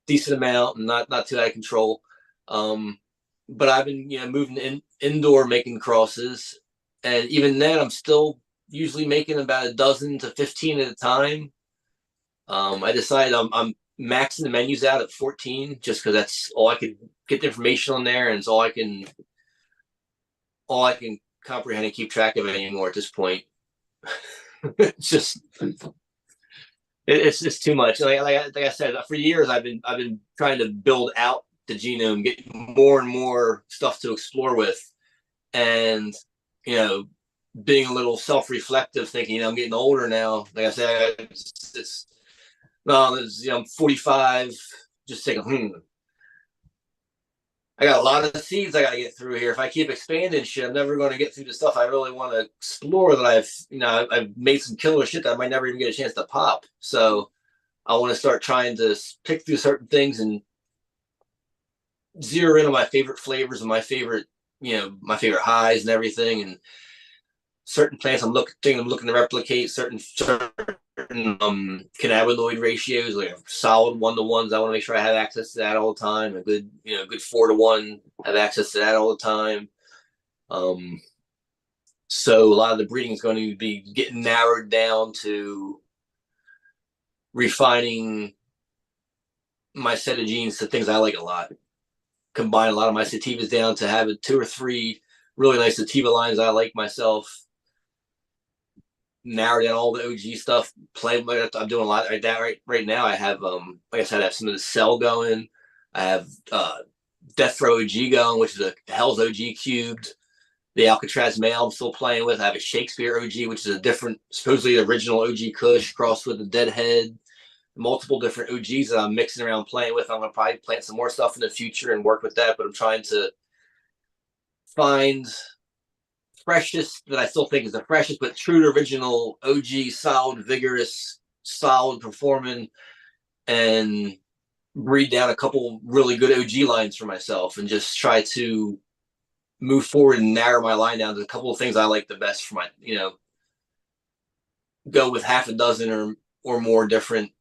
decent amount, and not too out of control. But I've been moving indoor making crosses, and even then I'm still usually making about a dozen to 15 at a time. I decided I'm maxing the menus out at 14 just because that's all I could get the information on there, and it's all I can comprehend and keep track of anymore at this point. It's just it's just too much. Like I said, for years I've been trying to build out the genome, get more and more stuff to explore with, and being a little self-reflective, thinking I'm getting older now. Like I said, I'm 45. Just thinking, I got a lot of seeds I got to get through here. If I keep expanding shit, I'm never going to get through the stuff I really want to explore. That I've made some killer shit that I might never even get a chance to pop. So I want to start trying to pick through certain things and zero in on my favorite flavors and my favorite highs and everything. And certain plants I'm looking to replicate certain cannabinoid ratios, like solid 1-to-1s. I want to make sure I have access to that all the time. A good 4-to-1, have access to that all the time. So a lot of the breeding is going to be getting narrowed down to refining my set of genes to things I like a lot. Combine a lot of my sativas down to have 2 or 3 really nice sativa lines I like myself. Narrow down all the OG stuff. I'm doing a lot like that right now. I have like I said, I have some of the Cell going. I have Death Row OG going, which is a Hell's OG cubed. The Alcatraz male I'm still playing with. I have a Shakespeare OG, which is a different, supposedly original OG Kush crossed with a Deadhead. Multiple different OGs that I'm mixing around playing with. I'm gonna probably plant some more stuff in the future and work with that, but I'm trying to find freshest that I still think is the freshest, but true to original OG, solid, vigorous, solid performing, and breed down a couple really good OG lines for myself and just try to move forward and narrow my line down to a couple of things I like the best for my, go with half a dozen or more different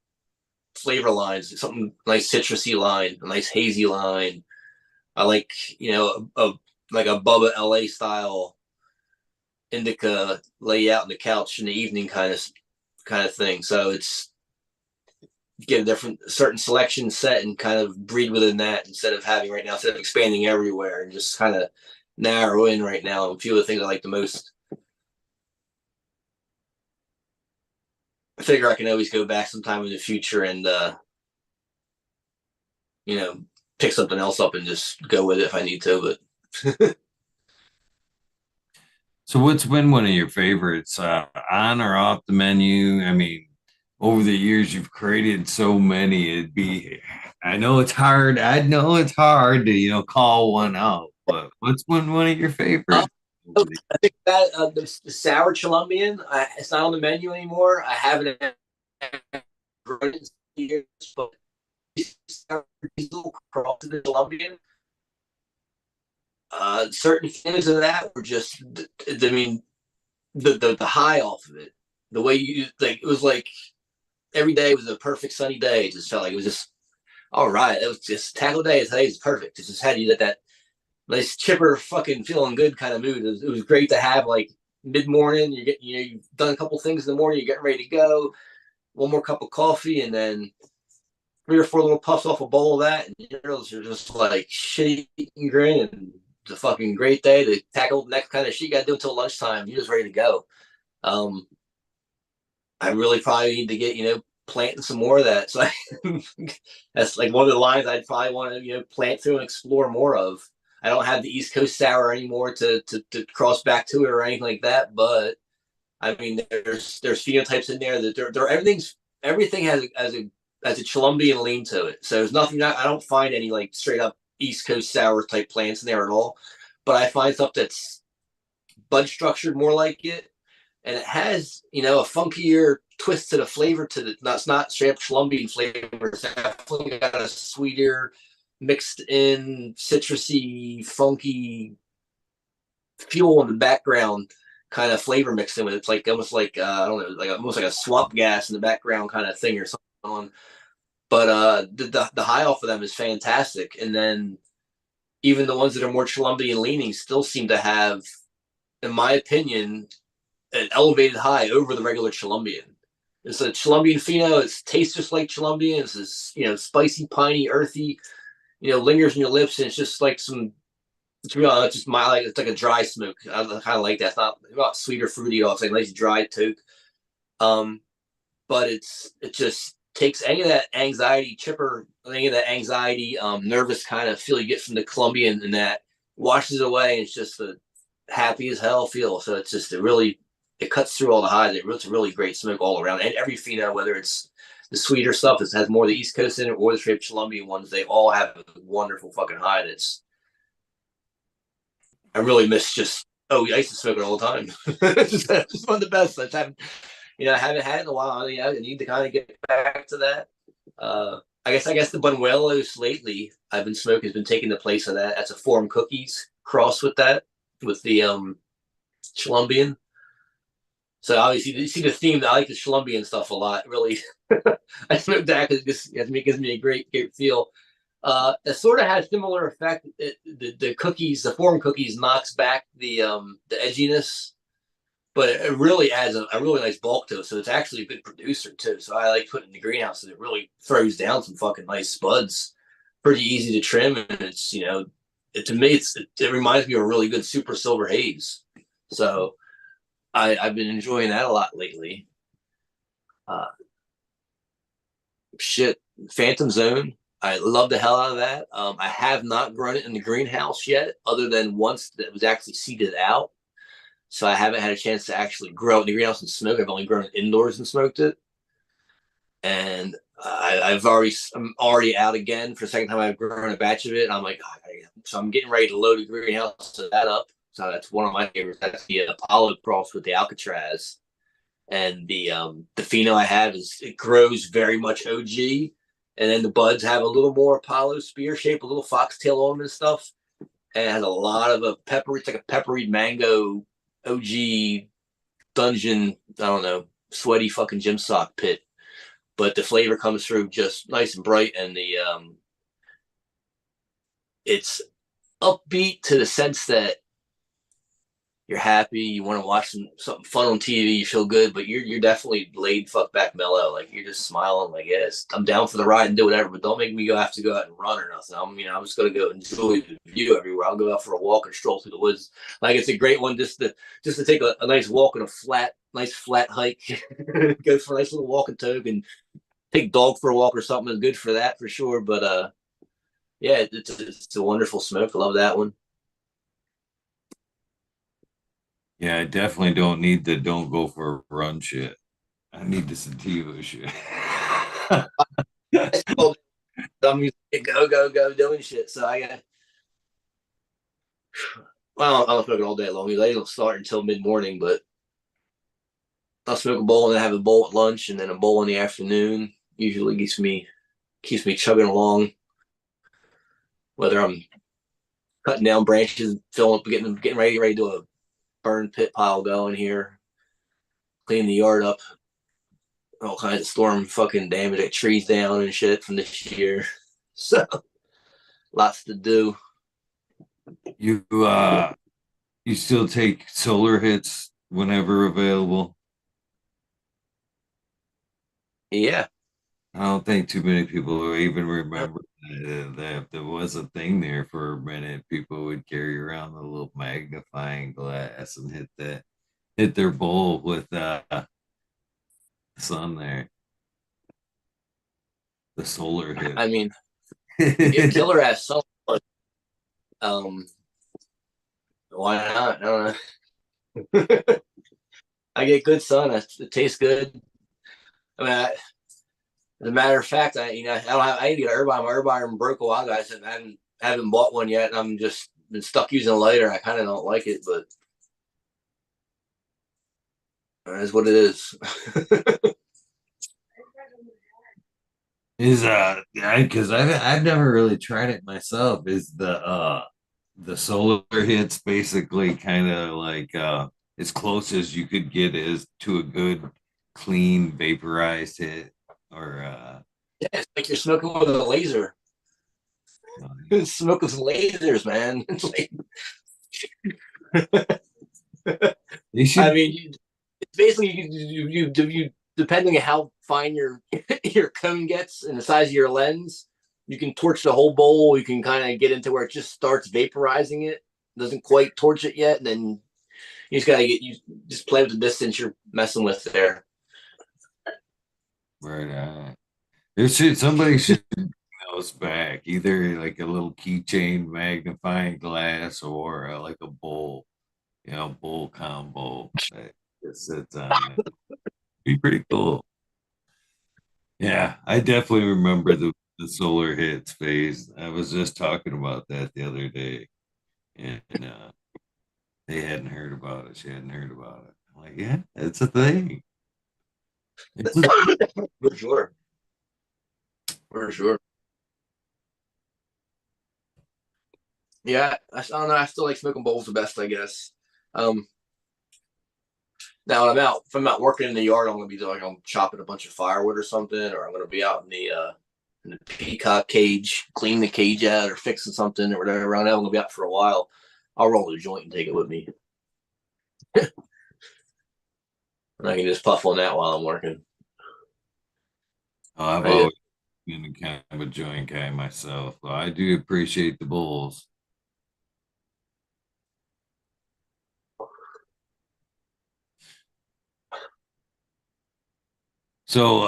flavor lines, something nice citrusy line, a nice hazy line. I like, like a Bubba LA style indica lay out on the couch in the evening kind of thing. So it's get a different certain selection set and kind of breed within that instead of expanding everywhere, and just kind of narrow in right now a few of the things I like the most. I figure I can always go back sometime in the future and pick something else up and just go with it if I need to. But So what's been one of your favorites, on or off the menu? I mean, over the years you've created so many. I know it's hard. I know it's hard to, call one out, but what's one of your favorites? I think that the sour Colombian, it's not on the menu anymore. I haven't grown it in years, but these little crosses in Colombian, certain things of that were just, I mean, the high off of it, the way you like, it was like every day was a perfect sunny day. It just felt like it was just All right, it was just tackle day. Today is perfect. It just had you that nice chipper, fucking feeling good kind of mood. It was great to have like mid morning. You get you've done a couple things in the morning. You're getting ready to go. One more cup of coffee, and then 3 or 4 little puffs off a bowl of that, and you're just like shit eating grin, and it's a fucking great day to tackle the next kind of shit you got to do until lunchtime. You're just ready to go. Um, I really probably need to get planting some more of that. So that's like one of the lines I'd probably want to plant through and explore more of. I don't have the East Coast sour anymore to cross back to it or anything like that, but I mean there's phenotypes in there that they're everything has a Colombian lean to it. So there's nothing I don't find any like straight up East Coast sour type plants in there at all. But I find stuff that's bud structured more like it, and it has a funkier twist to the flavor to the that's not straight up Colombian flavor. It's definitely got a sweeter, mixed in citrusy, funky fuel in the background kind of flavor mixed in with it. It's like almost like I don't know, like almost like a swamp gas in the background kind of thing or something on. But the high off of them is fantastic. And then even the ones that are more Colombian leaning still seem to have, in my opinion, an elevated high over the regular Colombian. It's a Colombian pheno. It tastes just like Colombian. It's this, spicy, piney, earthy, lingers in your lips, and it's just like some. It's just my like it's like a dry smoke. I kind of like that. It's not sweet or fruity at all. It's like a nice dry toke. Um, but it just takes any of that anxiety, chipper, any of that anxiety, nervous kind of feel you get from the Colombian, and that washes it away. And it's just a happy as hell feel. So it's just it cuts through all the highs. It's a really great smoke all around. And every pheno, whether it's the sweeter stuff that has more of the East Coast in it or the straight Colombian ones, they all have a wonderful fucking high. I really miss I used to smoke it all the time. just one of the best. I haven't had it in a while. I need to kind of get back to that. I guess the Buñuelos lately I've been smoking has been taking the place of that. That's a form cookies cross with the Colombian. So obviously you see the theme. I like the Colombian stuff a lot. Really, I smoke that because it gives me a great feel. It sort of has similar effect. The cookies, the form cookies, knocks back the edginess, but it really adds a really nice bulk to it. So it's actually a good producer too. So I like putting it in the greenhouse, and it really throws down some fucking nice spuds. Pretty easy to trim, and it's to me it reminds me of a really good super silver haze. So I've been enjoying that a lot lately. Uh, shit, Phantom Zone. I love the hell out of that. I have not grown it in the greenhouse yet, other than once that was actually seeded out. So I haven't had a chance to actually grow it in the greenhouse and smoke. I've only grown it indoors and smoked it. And I'm already out again for the second time I've grown a batch of it. I'm like, so I'm getting ready to load the greenhouse to that up. So that's one of my favorites. That's the Apollo cross with the Alcatraz. And the pheno I have it grows very much OG, and then the buds have a little more Apollo spear shape, a little foxtail on them and stuff, and it has a lot of a peppery, it's like a peppery mango OG dungeon. I don't know, sweaty fucking gym sock pit, but the flavor comes through just nice and bright, and it's upbeat to the sense that you're happy, you want to watch something fun on TV, you feel good, but you're definitely laid fuck back mellow. Like you're just smiling, like, yes, I'm down for the ride and do whatever, but don't make me have to go out and run or nothing. I'm just gonna go enjoy the view everywhere. I'll go out for a walk or stroll through the woods. Like it's a great one just to take a nice walk on a nice flat hike, go for a nice little walking toke and take dog for a walk or something is good for that for sure. But yeah, it's a wonderful smoke. I love that one. Yeah, I definitely don't need the don't go for a run shit. I need the sativa shit. I'm go go go doing shit. So I got I'll smoke it all day long. They don't start until mid morning, but I'll smoke a bowl and then have a bowl at lunch and then a bowl in the afternoon. Usually keeps me chugging along. Whether I'm cutting down branches, filling up, getting ready to do a burn pit pile going here, cleaning the yard up, all kinds of storm fucking damage, like trees down and shit from this year. So lots to do. You still take solar hits whenever available? Yeah. I don't think too many people will even remember that there was a thing there for a minute. People would carry around a little magnifying glass and hit their bowl with the sun there, the solar hit. I mean, yeah, killer ass sun. Um, why not? I don't know. I get good sun. It tastes good. I mean, as a matter of fact, I don't have. I need to get a herbivore. My herbivore broke a while ago. I haven't bought one yet, and I'm just been stuck using a lighter. I kind of don't like it, but it is what it is. Is because I've never really tried it myself. Is the solar hits basically kind of like as close as you could get is to a good clean vaporized hit or Yeah, it's like you're smoking with a laser. Smoking some lasers, man. they I should. mean, it's basically you depending on how fine your cone gets and the size of your lens, you can torch the whole bowl. You can kind of get into where it just starts vaporizing it. Doesn't quite torch it yet, and then you just gotta you just play with the distance you're messing with there. Right somebody should those back either like a little keychain magnifying glass or like a bowl, bowl combo that sits on it. Be pretty cool. Yeah, I definitely remember the solar hits phase. I was just talking about that the other day, and they hadn't heard about it. She hadn't heard about it. I'm like, yeah, it's a thing. It's a For sure, for sure. Yeah, I don't know. I still like smoking bowls the best, I guess. Um, Now when I'm out, if I'm out working in the yard, I'm gonna be like I'm chopping a bunch of firewood or something, or I'm gonna be out in the peacock cage, cleaning the cage out or fixing something or whatever. Around now, I'm gonna be out for a while. I'll roll a joint and take it with me, and I can just puff on that while I'm working. I've I just, always been kind of a joint guy myself. So I do appreciate the bowls. So,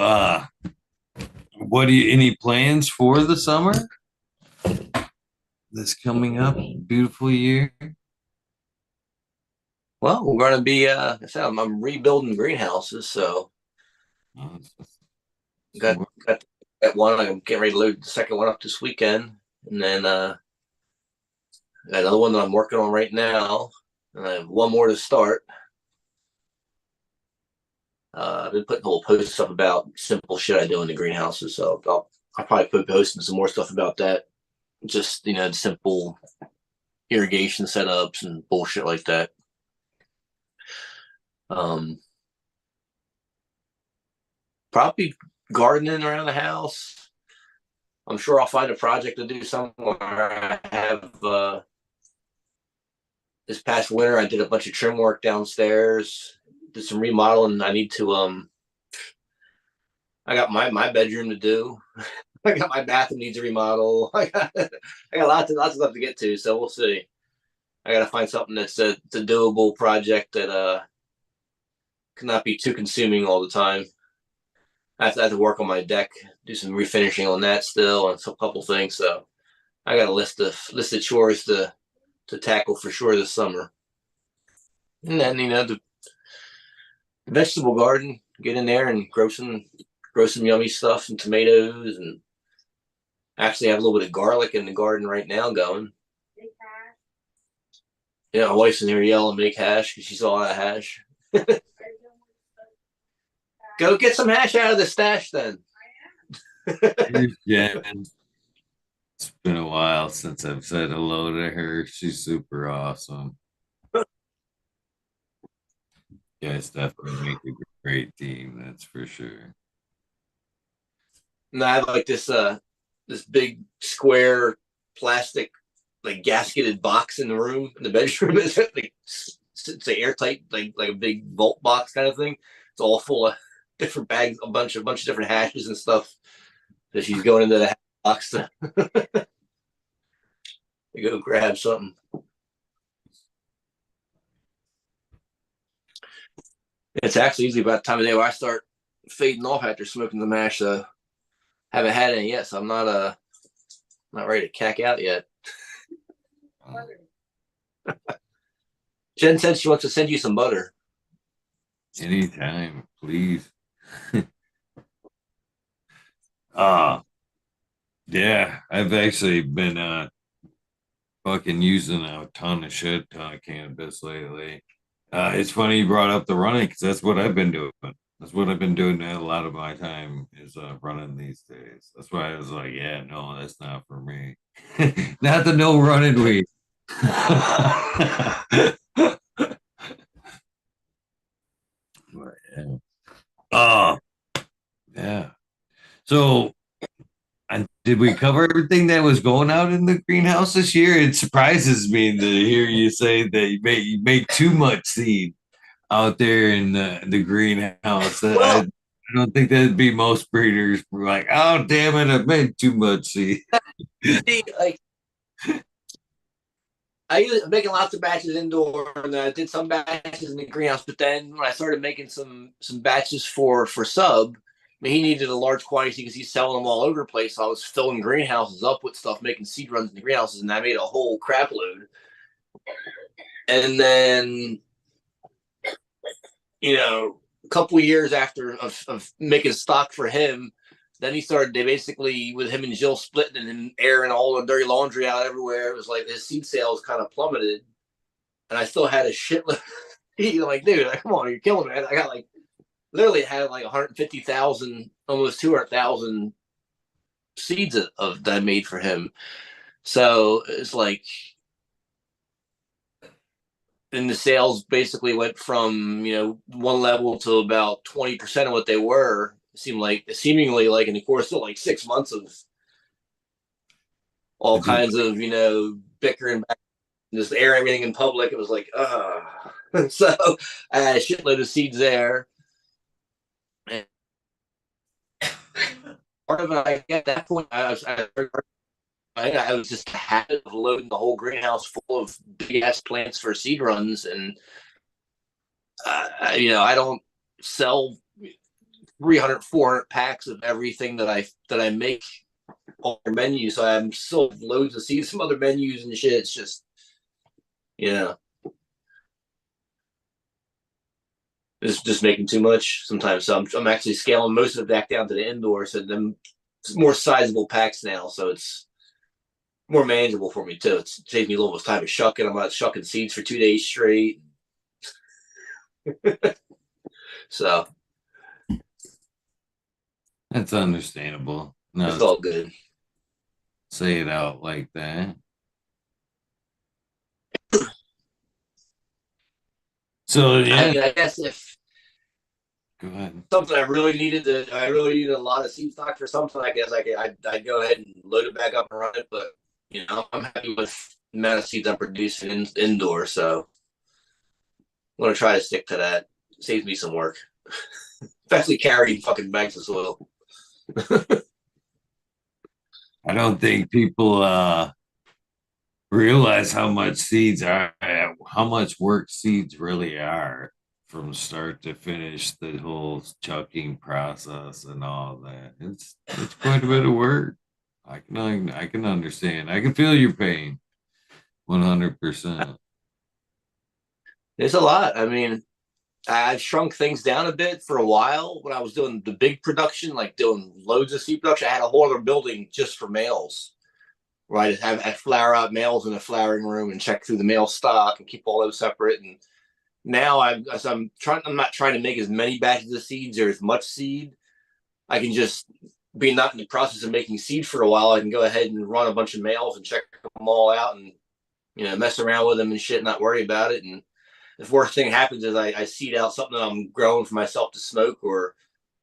what do you any plans for the summer? This coming up beautiful year. well, we're gonna be. I said I'm rebuilding greenhouses, so Uh, got Smart. got that one. I'm getting ready to load the second one up this weekend, and then got another one that I'm working on right now, and I have one more to start. I've been putting little posts up about simple shit I do in the greenhouses, so I'll probably put posting some more stuff about that. Just simple irrigation setups and bullshit like that. Um, Probably gardening around the house. I'm sure I'll find a project to do somewhere. I have this past winter I did a bunch of trim work downstairs, did some remodeling. I need to I got my bedroom to do. I got my bathroom needs a remodel. I got lots of stuff to get to, so we'll see. I got to find something that's it's a doable project that cannot be too consuming all the time. I have to work on my deck, do some refinishing on that still, and a couple things. So I got a list of chores to tackle for sure this summer. And then the vegetable garden, get in there and grow some yummy stuff, some tomatoes, and actually have a little bit of garlic in the garden right now going. Yeah, my wife's in here yelling, "Make hash!" because she saw that hash. Go get some hash out of the stash, then. Yeah, it's been a while since I've said hello to her. She's super awesome. You guys definitely make a great team, that's for sure. And I have like this this big square plastic like gasketed box in the room in the bedroom. It's like it's an airtight like a big vault box kind of thing. It's all full of different bags, a bunch of different hashes and stuff that she's going into the box to go grab something. It's actually usually about the time of day where I start fading off after smoking the mash. So haven't had any yet, so I'm not ready to cack out yet. Jen said she wants to send you some butter. Anytime, please. Yeah, I've actually been fucking using a ton of shit ton of cannabis lately. It's funny you brought up the running because that's what I've been doing. That's what I've been doing a lot of my time is running these days. That's why I was like, yeah, no, that's not for me. Not the no running weed. But, yeah. Oh, yeah. So, and did we cover everything that was going out in the greenhouse this year? It surprises me to hear you say that you make too much seed out there in the greenhouse. Well, I don't think that'd be most breeders like, oh damn it, I made too much seed. see, like I was making lots of batches indoor, and I did some batches in the greenhouse. But then when I started making some batches for sub, I mean, he needed a large quantity because he's selling them all over the place. So I was filling greenhouses up with stuff, making seed runs in the greenhouses, and I made a whole crap load. And then, a couple of years after of making stock for him, then he started. They basically, with him and Jill splitting and airing all the dirty laundry out everywhere, it was like his seed sales kind of plummeted. And I still had a shitload. He's like, dude, come on, you're killing me. I got like literally had like 150,000, almost 200,000 seeds of that I made for him. So it's like, and the sales basically went from one level to about 20% of what they were. It seemingly like in the course of like 6 months of all kinds of bickering back, just air everything in public. It was like, so I had a shitload of seeds there. And part of it, at that point, I was just a habit of loading the whole greenhouse full of big ass plants for seed runs, and I don't sell 300, 400 packs of everything that I make on their menu. So I'm sold loads of seeds from other menus and shit. It's just, it's just making too much sometimes. So I'm actually scaling most of it back down to the indoor. So then it's more sizable packs now. So it's more manageable for me too. It saves me a little bit of time of shucking. I'm not shucking seeds for 2 days straight. So That's understandable. No, it's all good. say it out like that. So yeah, I guess if go ahead. something I really needed a lot of seed stock for something, I guess I'd go ahead and load it back up and run it. But I'm happy with the amount of seeds I'm producing indoors, so I'm gonna try to stick to that. It saves me some work, especially carrying fucking bags of soil. I don't think people realize how much seeds are, how much work seeds really are from start to finish, the whole chucking process and all that. It's quite a bit of work. I can understand. I can feel your pain 100%. It's a lot. I mean, I've shrunk things down a bit for a while when I was doing the big production, like doing loads of seed production. I had a whole other building just for males, right? I flower out males in a flowering room and check through the male stock and keep all those separate. And now I'm not trying to make as many batches of seeds or as much seed. I can just be not in the process of making seed for a while. I can go ahead and run a bunch of males and check them all out and mess around with them and shit, not worry about it. And if worst thing happens is I seed out something that I'm growing for myself to smoke, or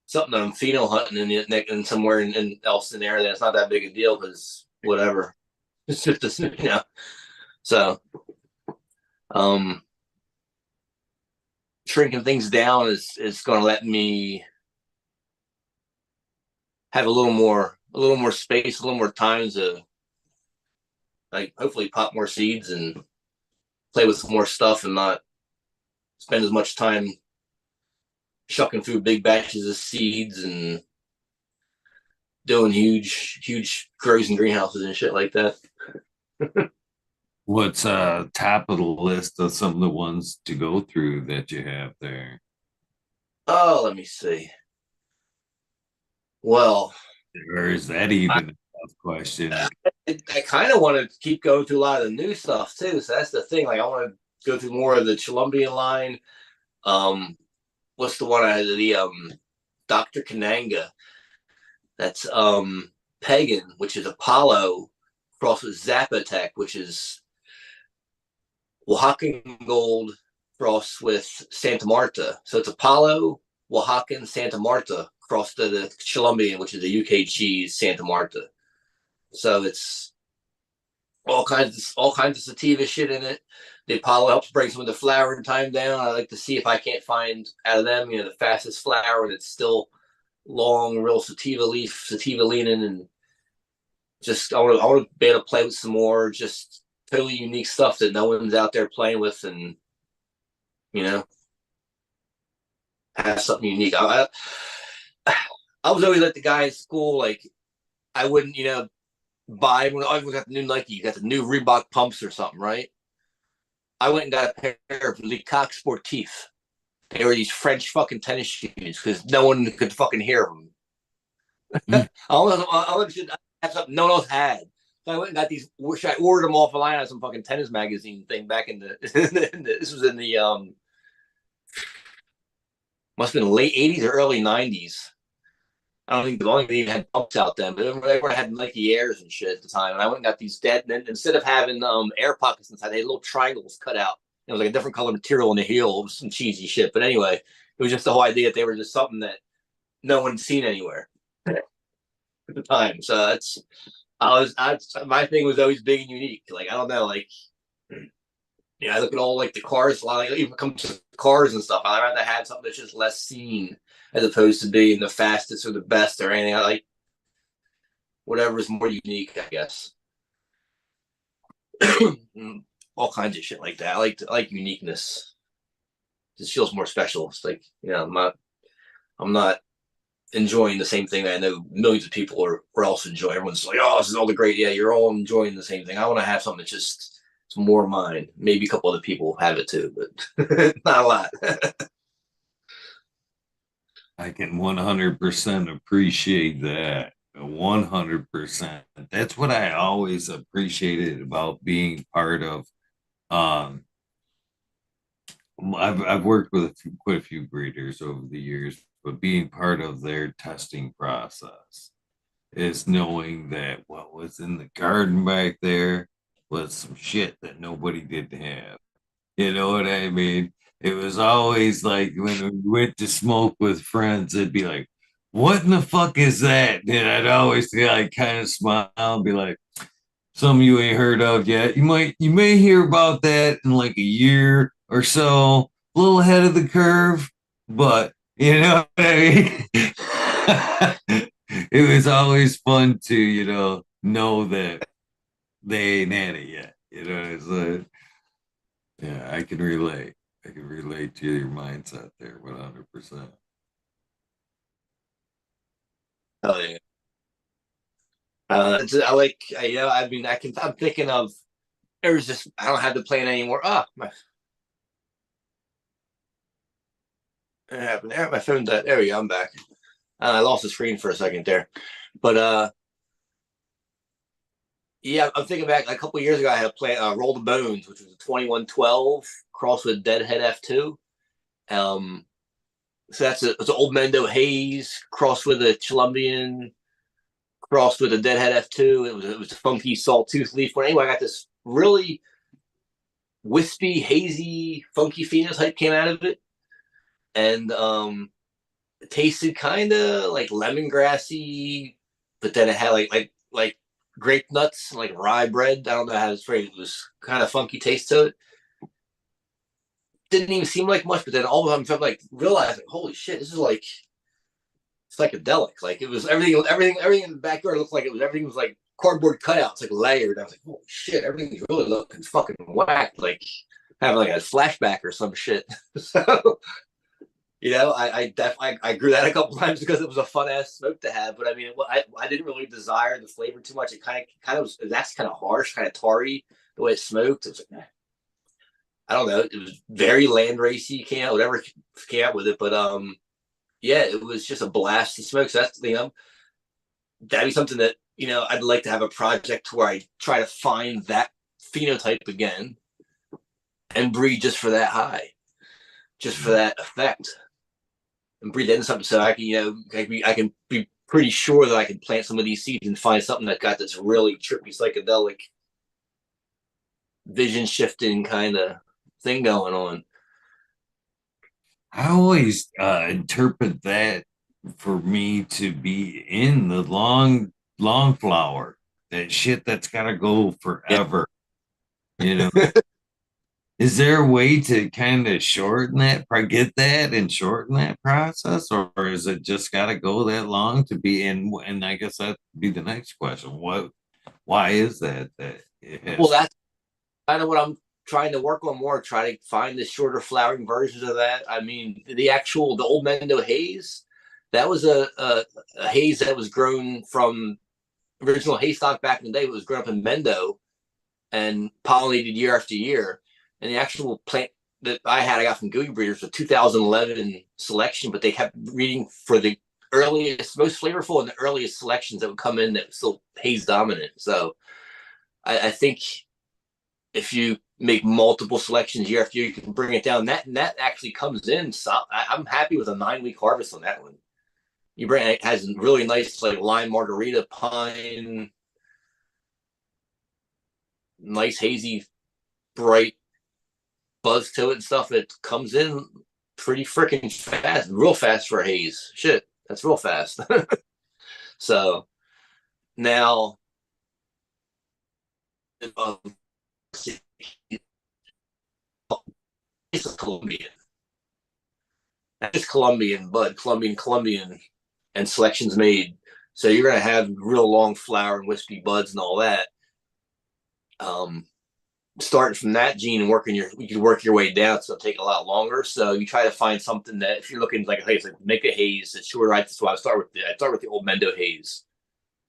something that I'm pheno hunting in somewhere else in there. That's not that big a deal because whatever. It's just So, um, shrinking things down is going to let me have a little more space, a little more time to like hopefully pop more seeds and play with more stuff and not spend as much time shucking through big batches of seeds and doing huge grows and greenhouses and shit like that. What's top of the list of some of the ones to go through that you have there? Oh, let me see. Well, Or is that even a tough question? I kind of want to keep going through a lot of the new stuff too. So that's the thing. Like I want to go through more of the Colombian line. Um, what's the one I had? The Dr. Kananga. That's Pagan, which is Apollo, crossed with Zapotec, which is Oaxacan Gold crossed with Santa Marta. So it's Apollo, Oaxacan, Santa Marta crossed to the Colombian, which is the UK cheese, Santa Marta. So it's all kinds of sativa shit in it. The Apollo helps bring some of the flowering time down. I like to see if I can't find out of them, the fastest flower that's still long, real sativa leaning, and just I want to be able to play with some more just totally unique stuff that no one's out there playing with, and you know, have something unique. I was always like the guy in school, like I wouldn't, buy when I got the new Nike, you got the new Reebok pumps or something, right? I went and got a pair of Lecoq Sportif. They were these French fucking tennis shoes because no one could fucking hear them. Mm. I should have something no one else had. So I went and got these. I ordered them off a line on some fucking tennis magazine thing back in the. This was in the must have been late '80s or early '90s. I don't think they even had pumps out then, but everyone had Nike Airs and shit at the time. And I went and got these dead. And instead of having air pockets inside, they had little triangles cut out. It was like a different color material in the heel. It was some cheesy shit. But anyway, it was just the whole idea that they were just something that no one's seen anywhere at the time. So that's my thing was always big and unique. Like I don't know, like I look at all like the cars, like even come to cars and stuff. I'd rather have something that's just less seen as opposed to being the fastest or the best or anything. I like whatever is more unique, I guess. All kinds of shit like that. I like uniqueness. It just feels more special. It's like I'm not enjoying the same thing that I know millions of people are also enjoying. Everyone's like, oh, this is all the great. Yeah, you're all enjoying the same thing. I want to have something that's just it's more mine. Maybe a couple other people have it too, but not a lot. I can 100% appreciate that. 100%. That's what I always appreciated about being part of. Um, I've worked with quite a few breeders over the years, but being part of their testing process is knowing that what was in the garden back there was some shit that nobody did have. You know what I mean? It was always like when we went to smoke with friends, it'd be like, what in the fuck is that? And I'd always like kind of smile and be like, some you ain't heard of yet. You may hear about that in like a year or so, a little ahead of the curve, but you know what I mean? It was always fun to, know that they ain't had it yet. It's like, yeah, I can relate. I can relate to your mindset there 100%. Oh yeah. I like, I mean, I'm thinking of, there's just, I don't have to plan anymore. It happened there. My phone died. There we go. I'm back. I lost the screen for a second there. But, yeah, I'm thinking back like a couple of years ago, I had a plant, Roll the Bones, which was a 2112 crossed with Deadhead F2. Um, so it's an Old Mendo Haze crossed with a Colombian crossed with a Deadhead F2. It was a funky salt tooth leaf. But anyway, I got this really wispy, hazy, funky phenotype came out of it, and It tasted kind of like lemongrassy, but then it had like grape nuts, like rye bread. I don't know how to phrase it. It was kind of funky taste to it. Didn't even seem like much, but then all of a sudden I felt like realizing, holy shit, this is like psychedelic. Like it was everything in the backyard looked like everything was like cardboard cutouts, like layered. I was like, holy shit, everything's really looking fucking whacked. Like having like a flashback or some shit. So I grew that a couple times because it was a fun ass smoke to have. But I mean, I didn't really desire the flavor too much. It kind of was, that's kind of harsh, kind of tarry the way it smoked. It was like, I don't know. It was very land racy. Came out whatever came out with it, but yeah, it was just a blast to smoke. So that's that'd be something that I'd like to have a project where I try to find that phenotype again and breed just for that high, just for that effect, and breed that into something so I can I can be pretty sure that I can plant some of these seeds and find something that got this really trippy psychedelic vision shifting kind of thing going on. I always interpret that for me to be in the long flower, that shit that's got to go Yeah. forever. You know, is there a way to kind of shorten that, get that and shorten that process, or is it just got to go that long to be in? And I guess that'd be the next question. Why is that it Well, has? that's kind of what I'm trying to work on more. Try to find the shorter flowering versions of that. I mean, the old Mendo haze, that was a haze that was grown from original haze stock back in the day. It was grown up in Mendo and pollinated year after year. And the actual plant that I got from Gooey Breeders, a 2011 selection, but they kept breeding for the earliest, most flavorful and the earliest selections that would come in that was still haze dominant. So I think if you make multiple selections year after year, you can bring it down. That actually comes in. So I'm happy with a 9-week harvest on that one. You bring it has really nice like lime margarita pine, nice hazy, bright buzz to it and stuff. It comes in pretty freaking fast, real fast for a haze. Shit, that's real fast. So now, it's a Colombian. It's Colombian bud, Colombian, and selections made. So you're gonna have real long flower and wispy buds and all that. Starting from that gene and you can work your way down. So it'll take a lot longer. So you try to find something that if you're looking like a haze, like make a haze that's shorter. So I start with the old Mendo haze.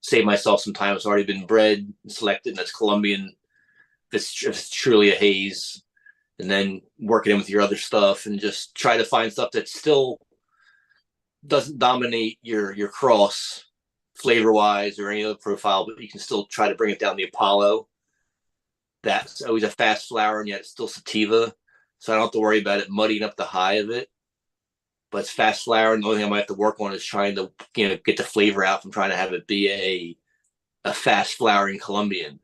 Save myself some time. It's already been bred and selected, and that's Colombian. If it's truly a haze, and then work it in with your other stuff, and just try to find stuff that still doesn't dominate your cross flavor wise or any other profile, but you can still try to bring it down the Apollo. That's always a fast flower, and yet it's still sativa, so I don't have to worry about it muddying up the high of it. But it's fast flower, and the only thing I might have to work on is trying to get the flavor out from trying to have it be a fast flowering Colombian.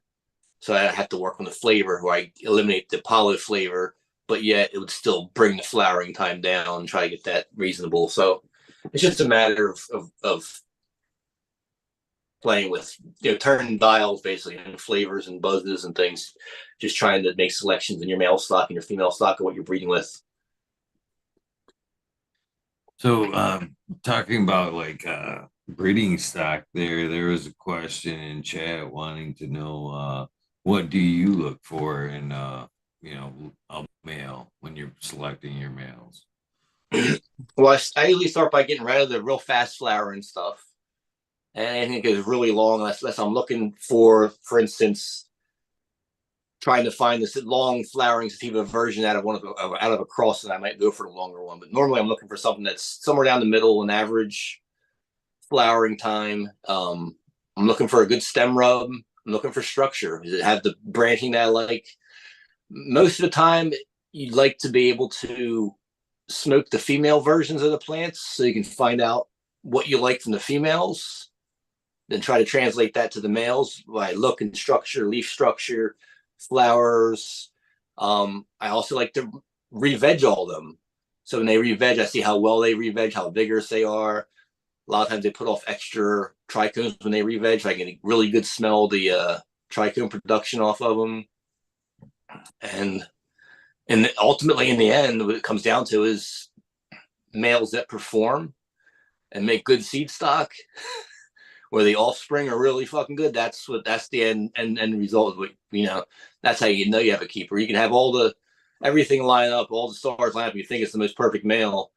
So I have to work on the flavor where I eliminate the Apollo flavor, but yet it would still bring the flowering time down and try to get that reasonable. So it's just a matter of playing with, turning dials basically and flavors and buzzes and things, just trying to make selections in your male stock and your female stock of what you're breeding with. So, talking about like breeding stock, there was a question in chat wanting to know what do you look for in a male when you're selecting your males? Well, I usually start by getting rid of the real fast flowering stuff. And anything that goes really long, unless I'm looking for instance, trying to find this long flowering sativa version out of a cross, and I might go for the longer one. But normally I'm looking for something that's somewhere down the middle, an average flowering time. I'm looking for a good stem rub. I'm looking for structure. Does it have the branching that I like? Most of the time, you'd like to be able to smoke the female versions of the plants so you can find out what you like from the females, then try to translate that to the males by look and structure, leaf structure, flowers. I also like to re-veg all them. So when they re-veg, I see how well they re-veg, how vigorous they are. A lot of times they put off extra trichomes when they re-veg. So I get a really good smell of the trichome production off of them. And ultimately, in the end, what it comes down to is males that perform and make good seed stock, where the offspring are really fucking good. That's the end result. That's how you know you have a keeper. You can have everything line up, all the stars line up. You think it's the most perfect male,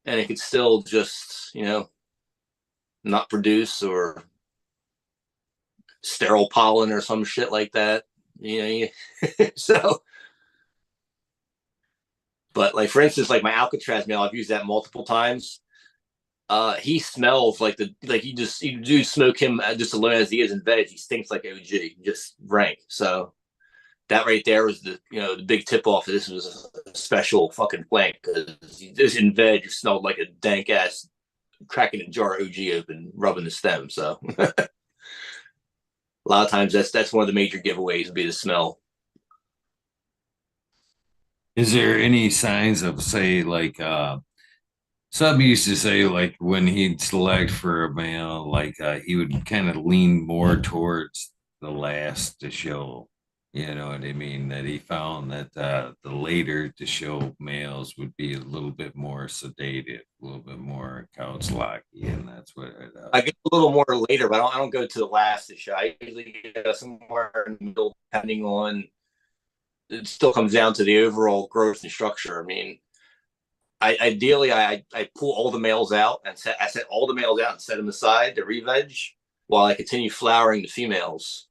and it could still just not produce, or sterile pollen or some shit like that. So. But like, for instance, like my Alcatraz male, I've used that multiple times. He smells like you do smoke him just alone as he is in veg. He stinks like OG, just rank. So that right there was the big tip off. This was a special fucking plant, because just in veg, it smelled like a dank ass cracking a jar of OG open, rubbing the stem. So a lot of times that's one of the major giveaways would be the smell. Is there any signs of, say, like Sub used to say, like when he'd select for a male, like he would kind of lean more towards the last to show, you know what I mean? That he found that the later to show males would be a little bit more sedated, a little bit more couch locky, and that's what I get a little more later, but I don't go to the last issue. I usually get somewhere in the middle, depending on. It still comes down to the overall growth and structure. I mean, ideally, I pull all the males out and set all the males out and set them aside to re-veg while I continue flowering the females.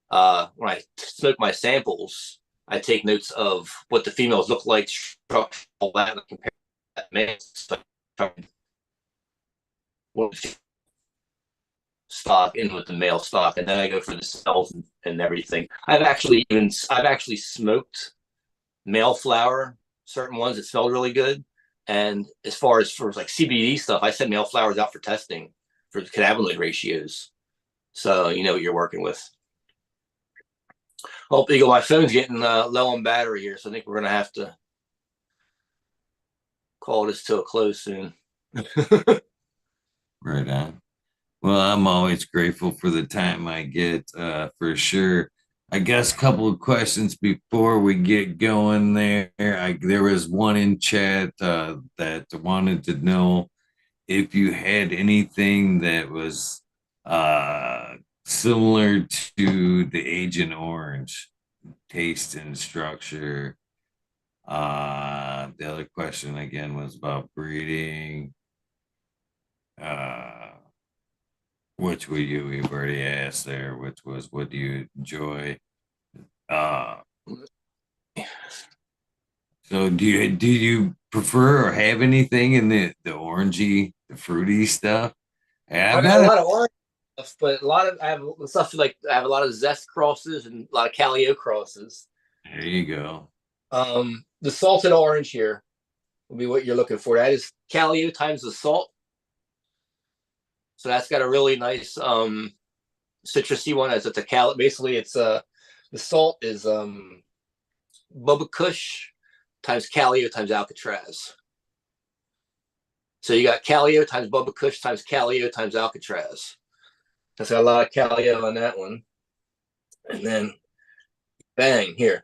When I smoke my samples, I take notes of what the females look like, structure, all that, and compare that males. Stock in with the male stock, and then I go for the smells and everything. I've actually smoked male flower, certain ones that smelled really good. And as far as for like CBD stuff, I send male flowers out for testing for the cannabinoid ratios, so you know what you're working with. Oh, Eagle, my phone's getting low on battery here, so I think we're gonna have to call this to a close soon. right on. Well, I'm always grateful for the time I get, for sure. I guess a couple of questions before we get going there. There was one in chat that wanted to know if you had anything that was similar to the Agent Orange, taste and structure. The other question again was about breeding. Uh, which we've already asked there, which was what do you enjoy? Uh, so do you prefer or have anything in the orangey, the fruity stuff? Yeah, I I've got a got it. lot of orange stuff, but I have stuff like I have a lot of zest crosses and a lot of calio crosses. There you go. The salted orange here will be what you're looking for. That is calio times the salt. So that's got a really nice citrusy one. As it's a cal. Basically, it's the salt is Bubba Kush times calio times Alcatraz. So you got calio times Bubba Kush times calio times Alcatraz. That's got a lot of calio on that one. And then bang here,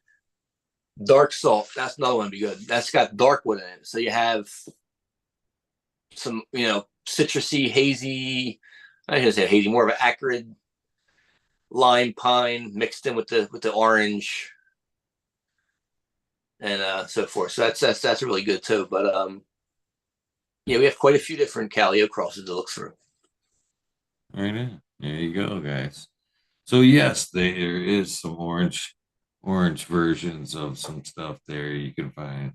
dark salt. That's another one to be good. That's got dark wood in it. So you have some, citrusy, hazy. I shouldn't say hazy, more of an acrid lime pine mixed in with the orange and so forth. So that's really good too. But yeah, we have quite a few different calio crosses to look through. Right in. There you go, guys. So yes, there is some orange versions of some stuff there you can find.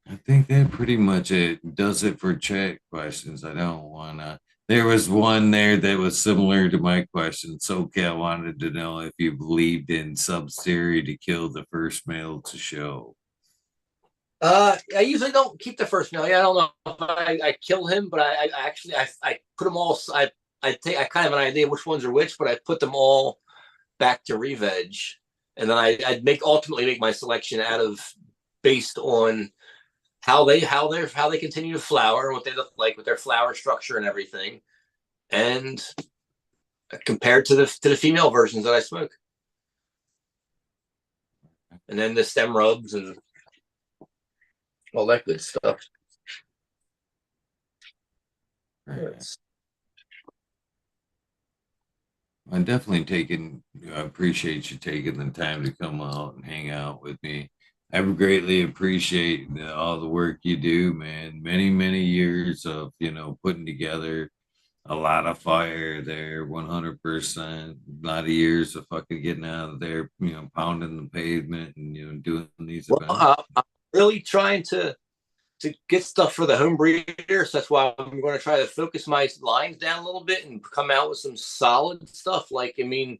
I think that pretty much it does it for chat questions. I don't wanna. There was one there that was similar to my question. SoCal wanted to know if you believed in sub theory to kill the first male to show. I usually don't keep the first male. Yeah, I don't know if I kill him, but I actually put them all. I kind of have an idea which ones are which, but I put them all back to re-veg, and then I'd ultimately make my selection out of based on how they continue to flower, what they look like with their flower structure and everything, and compared to the female versions that I smoke, and then the stem rubs and all that good stuff. I'm definitely I appreciate you taking the time to come out and hang out with me. I greatly appreciate all the work you do, man. Many, many years of, putting together a lot of fire there, 100%. A lot of years of fucking getting out of there, pounding the pavement and, doing these events. I'm really trying to get stuff for the home breeders. That's why I'm going to try to focus my lines down a little bit and come out with some solid stuff. Like a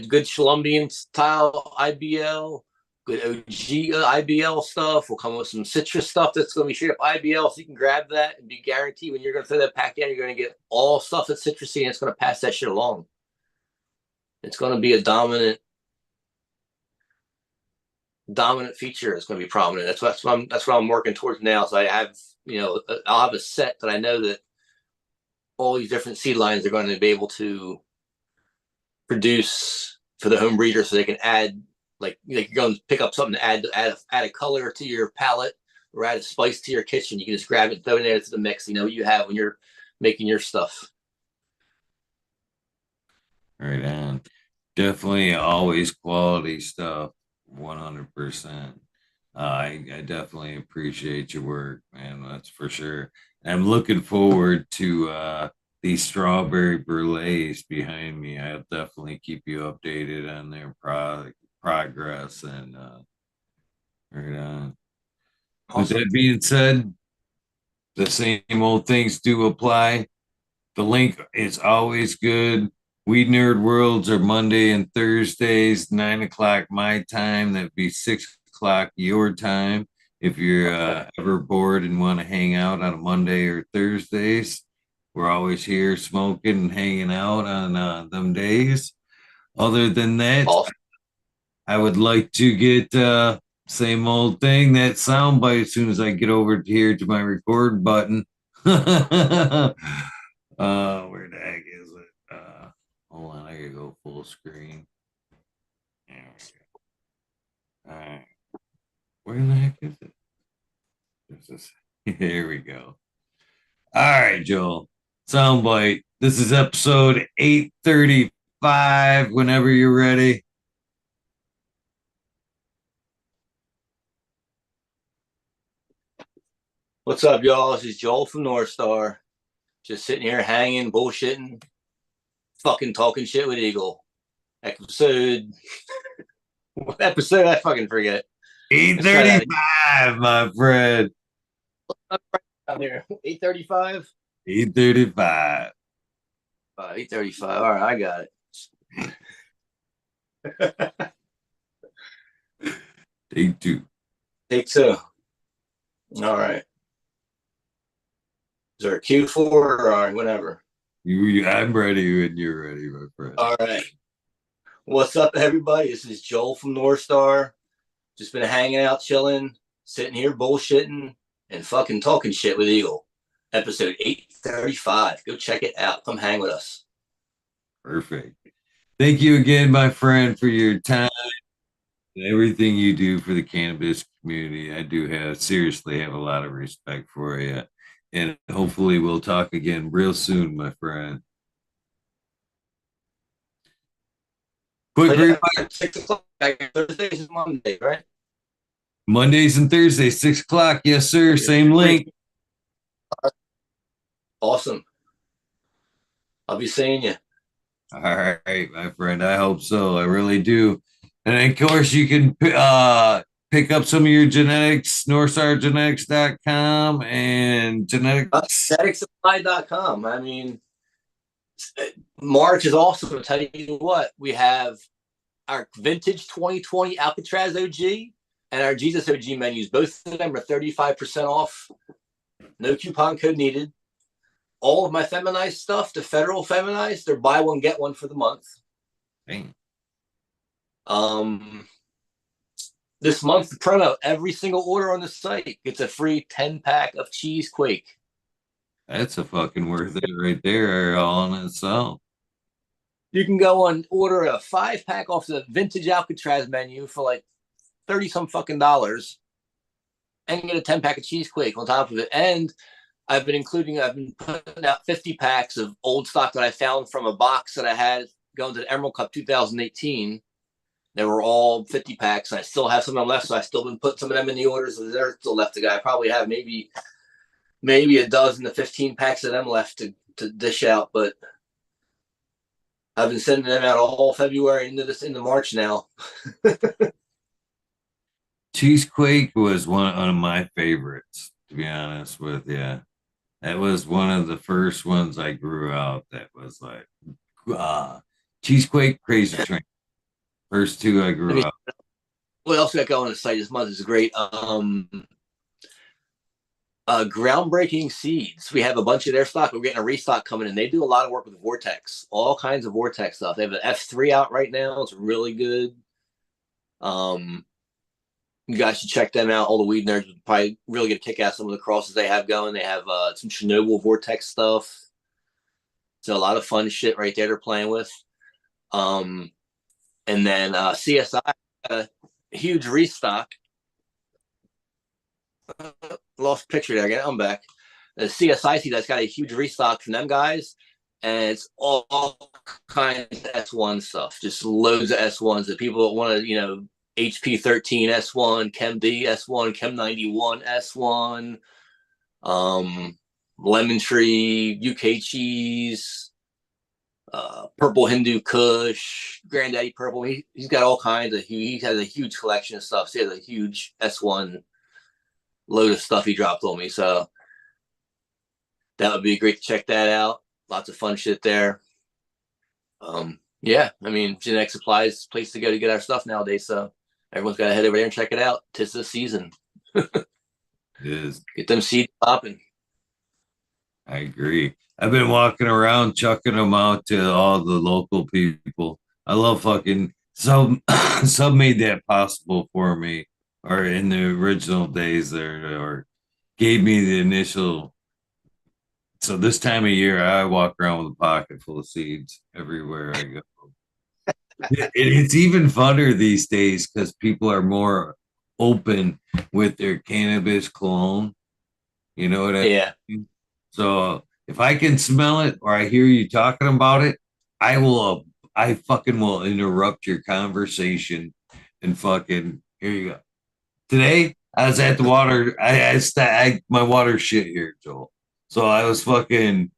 good Colombian style IBL, good OG IBL stuff. We'll come with some citrus stuff that's going to be straight up IBL, so you can grab that and be guaranteed when you're going to throw that pack down, you're going to get all stuff that's citrusy, and it's going to pass that shit along. It's going to be a dominant feature. It's going to be prominent. That's what I'm working towards now. So I have, I'll have a set that I know that all these different seed lines are going to be able to produce for the home breeder, so they can add, like you're going to pick up something to add a color to your palette or add a spice to your kitchen. You can just grab it, throw it into the mix. You know what you have when you're making your stuff. Right on. Definitely always quality stuff, 100%. I definitely appreciate your work, man. That's for sure. I'm looking forward to these strawberry brulees behind me. I'll definitely keep you updated on their progress and right on. Awesome. With that being said, the same old things do apply. The link is always good. Weed Nerd Worlds are Monday and Thursdays, 9 o'clock my time. That'd be 6 o'clock your time. If you're ever bored and want to hang out on a Monday or Thursdays, we're always here smoking and hanging out on them days. Other than that, awesome. I would like to get same old thing, that sound bite as soon as I get over here to my record button. Where the heck is it? Hold on, I gotta go full screen. There we go. All right. Where the heck is it? Here we go. All right, Joel. Soundbite. This is episode 835. Whenever you're ready. What's up, y'all? This is Joel from Norstar. Just sitting here hanging, bullshitting, fucking talking shit with Eagle. Episode. What episode? I fucking forget. 835, my friend. Out there. 835? 835. 835. All right, I got it. Take two. Take two. All right. Is there a cue for it, or whatever? I'm ready when you're ready, my friend. All right. What's up, everybody? This is Joel from Norstar. Just been hanging out, chilling, sitting here bullshitting, and fucking talking shit with Eagle. Episode 835. Go check it out. Come hang with us. Perfect. Thank you again, my friend, for your time and everything you do for the cannabis community. I do seriously have a lot of respect for you. And hopefully we'll talk again real soon, my friend. Quick reminder. 6 o'clock. Thursdays and Monday, right? Mondays and Thursdays, 6 o'clock. Yes, sir. Same link. Awesome. I'll be seeing you. All right, my friend. I hope so. I really do. And of course, you can pick up some of your genetics, NorstarGenetics.com and geneticssupply.com. I mean, March is awesome. I'll tell you what, we have our vintage 2020 Alcatraz OG and our Jesus OG menus. Both of them are 35% off. No coupon code needed. All of my feminized stuff, the federal feminized, they're buy one, get one for the month. Dang. this month, the promo, every single order on the site gets a free 10-pack of cheese quake. That's a fucking worth it right there, all in itself. You can go and order a 5-pack off the vintage Alcatraz menu for like 30 some fucking dollars and get a 10-pack of cheese quake on top of it. And I've been putting out 50 packs of old stock that I found from a box that I had going to the Emerald Cup 2018. They were all 50 packs. And I still have some of them left, so I've still been putting some of them in the orders. So they're still left to go. I probably have maybe a dozen to 15 packs of them left to dish out, but I've been sending them out all February into March now. Cheesequake was one of my favorites, to be honest with you. That was one of the first ones I grew out that was like Cheesequake, Crazy Train. First two I grew up. What else got going on the site this month is great. Groundbreaking Seeds. We have a bunch of their stock. We're getting a restock coming in. They do a lot of work with Vortex, all kinds of Vortex stuff. They have an F3 out right now. It's really good. You guys should check them out. All the weed nerds would probably really get a kick out of some of the crosses they have going. They have some Chernobyl Vortex stuff. So a lot of fun shit right there they're playing with. And then CSI, a huge restock. Lost picture there again. I'm back. The CSIC that's got a huge restock from them guys, and it's all kinds of S1 stuff, just loads of S1s that people want to, HP13 S1, ChemD S1, Chem91 S1, Lemon Tree, UK Cheese, Purple Hindu Kush, Granddaddy Purple. He's got all kinds of. He has a huge collection of stuff. So he has a huge S1 load of stuff he dropped on me. So that would be great to check that out. Lots of fun shit there. Yeah, I mean, Genetic Supply is a place to go to get our stuff nowadays. So everyone's got to head over there and check it out. 'Tis the season. It is. Get them seeds popping. I agree. I've been walking around chucking them out to all the local people. I love fucking Sub made that possible for me, or in the original days there, or gave me the initial. So this time of year, I walk around with a pocket full of seeds everywhere I go. It's even funner these days because people are more open with their cannabis cologne. You know what I Yeah. mean? So if I can smell it or I hear you talking about it, I fucking will interrupt your conversation and fucking, here you go. Today, I was at the water. My water shit here, Joel. So I was fucking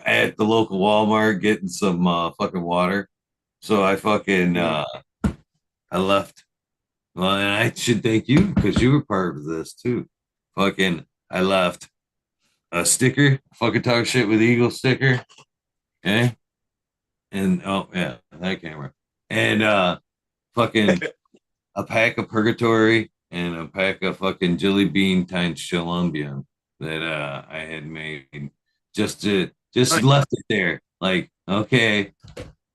at the local Walmart getting some fucking water. So I fucking I left. Well, and I should thank you because you were part of this too. Fucking I left a sticker, fucking talk shit with Eagle sticker. Okay. And oh yeah, that camera. And fucking a pack of purgatory and a pack of fucking jelly bean times Colombian that I had made just left it there. Like, okay,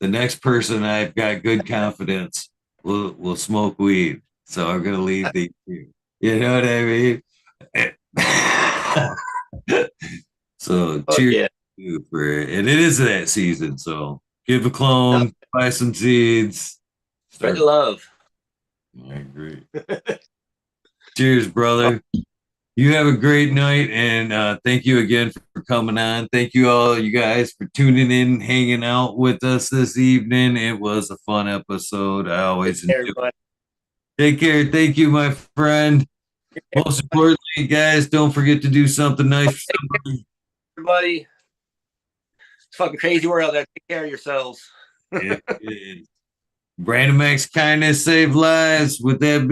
the next person I've got good confidence will smoke weed. So I'm gonna leave these two. You know what I mean? So cheers for it. And it is that season. So give a clone, buy some seeds. Spread the love. I agree. Cheers, brother. You have a great night, and thank you again for coming on. Thank you all, you guys, for tuning in, hanging out with us this evening. It was a fun episode. I always enjoy it. Take care. Thank you, my friend. Most importantly, guys, don't forget to do something nice for somebody. Everybody, it's fucking crazy world out there. Take care of yourselves. Brandon Max kindness save lives. With that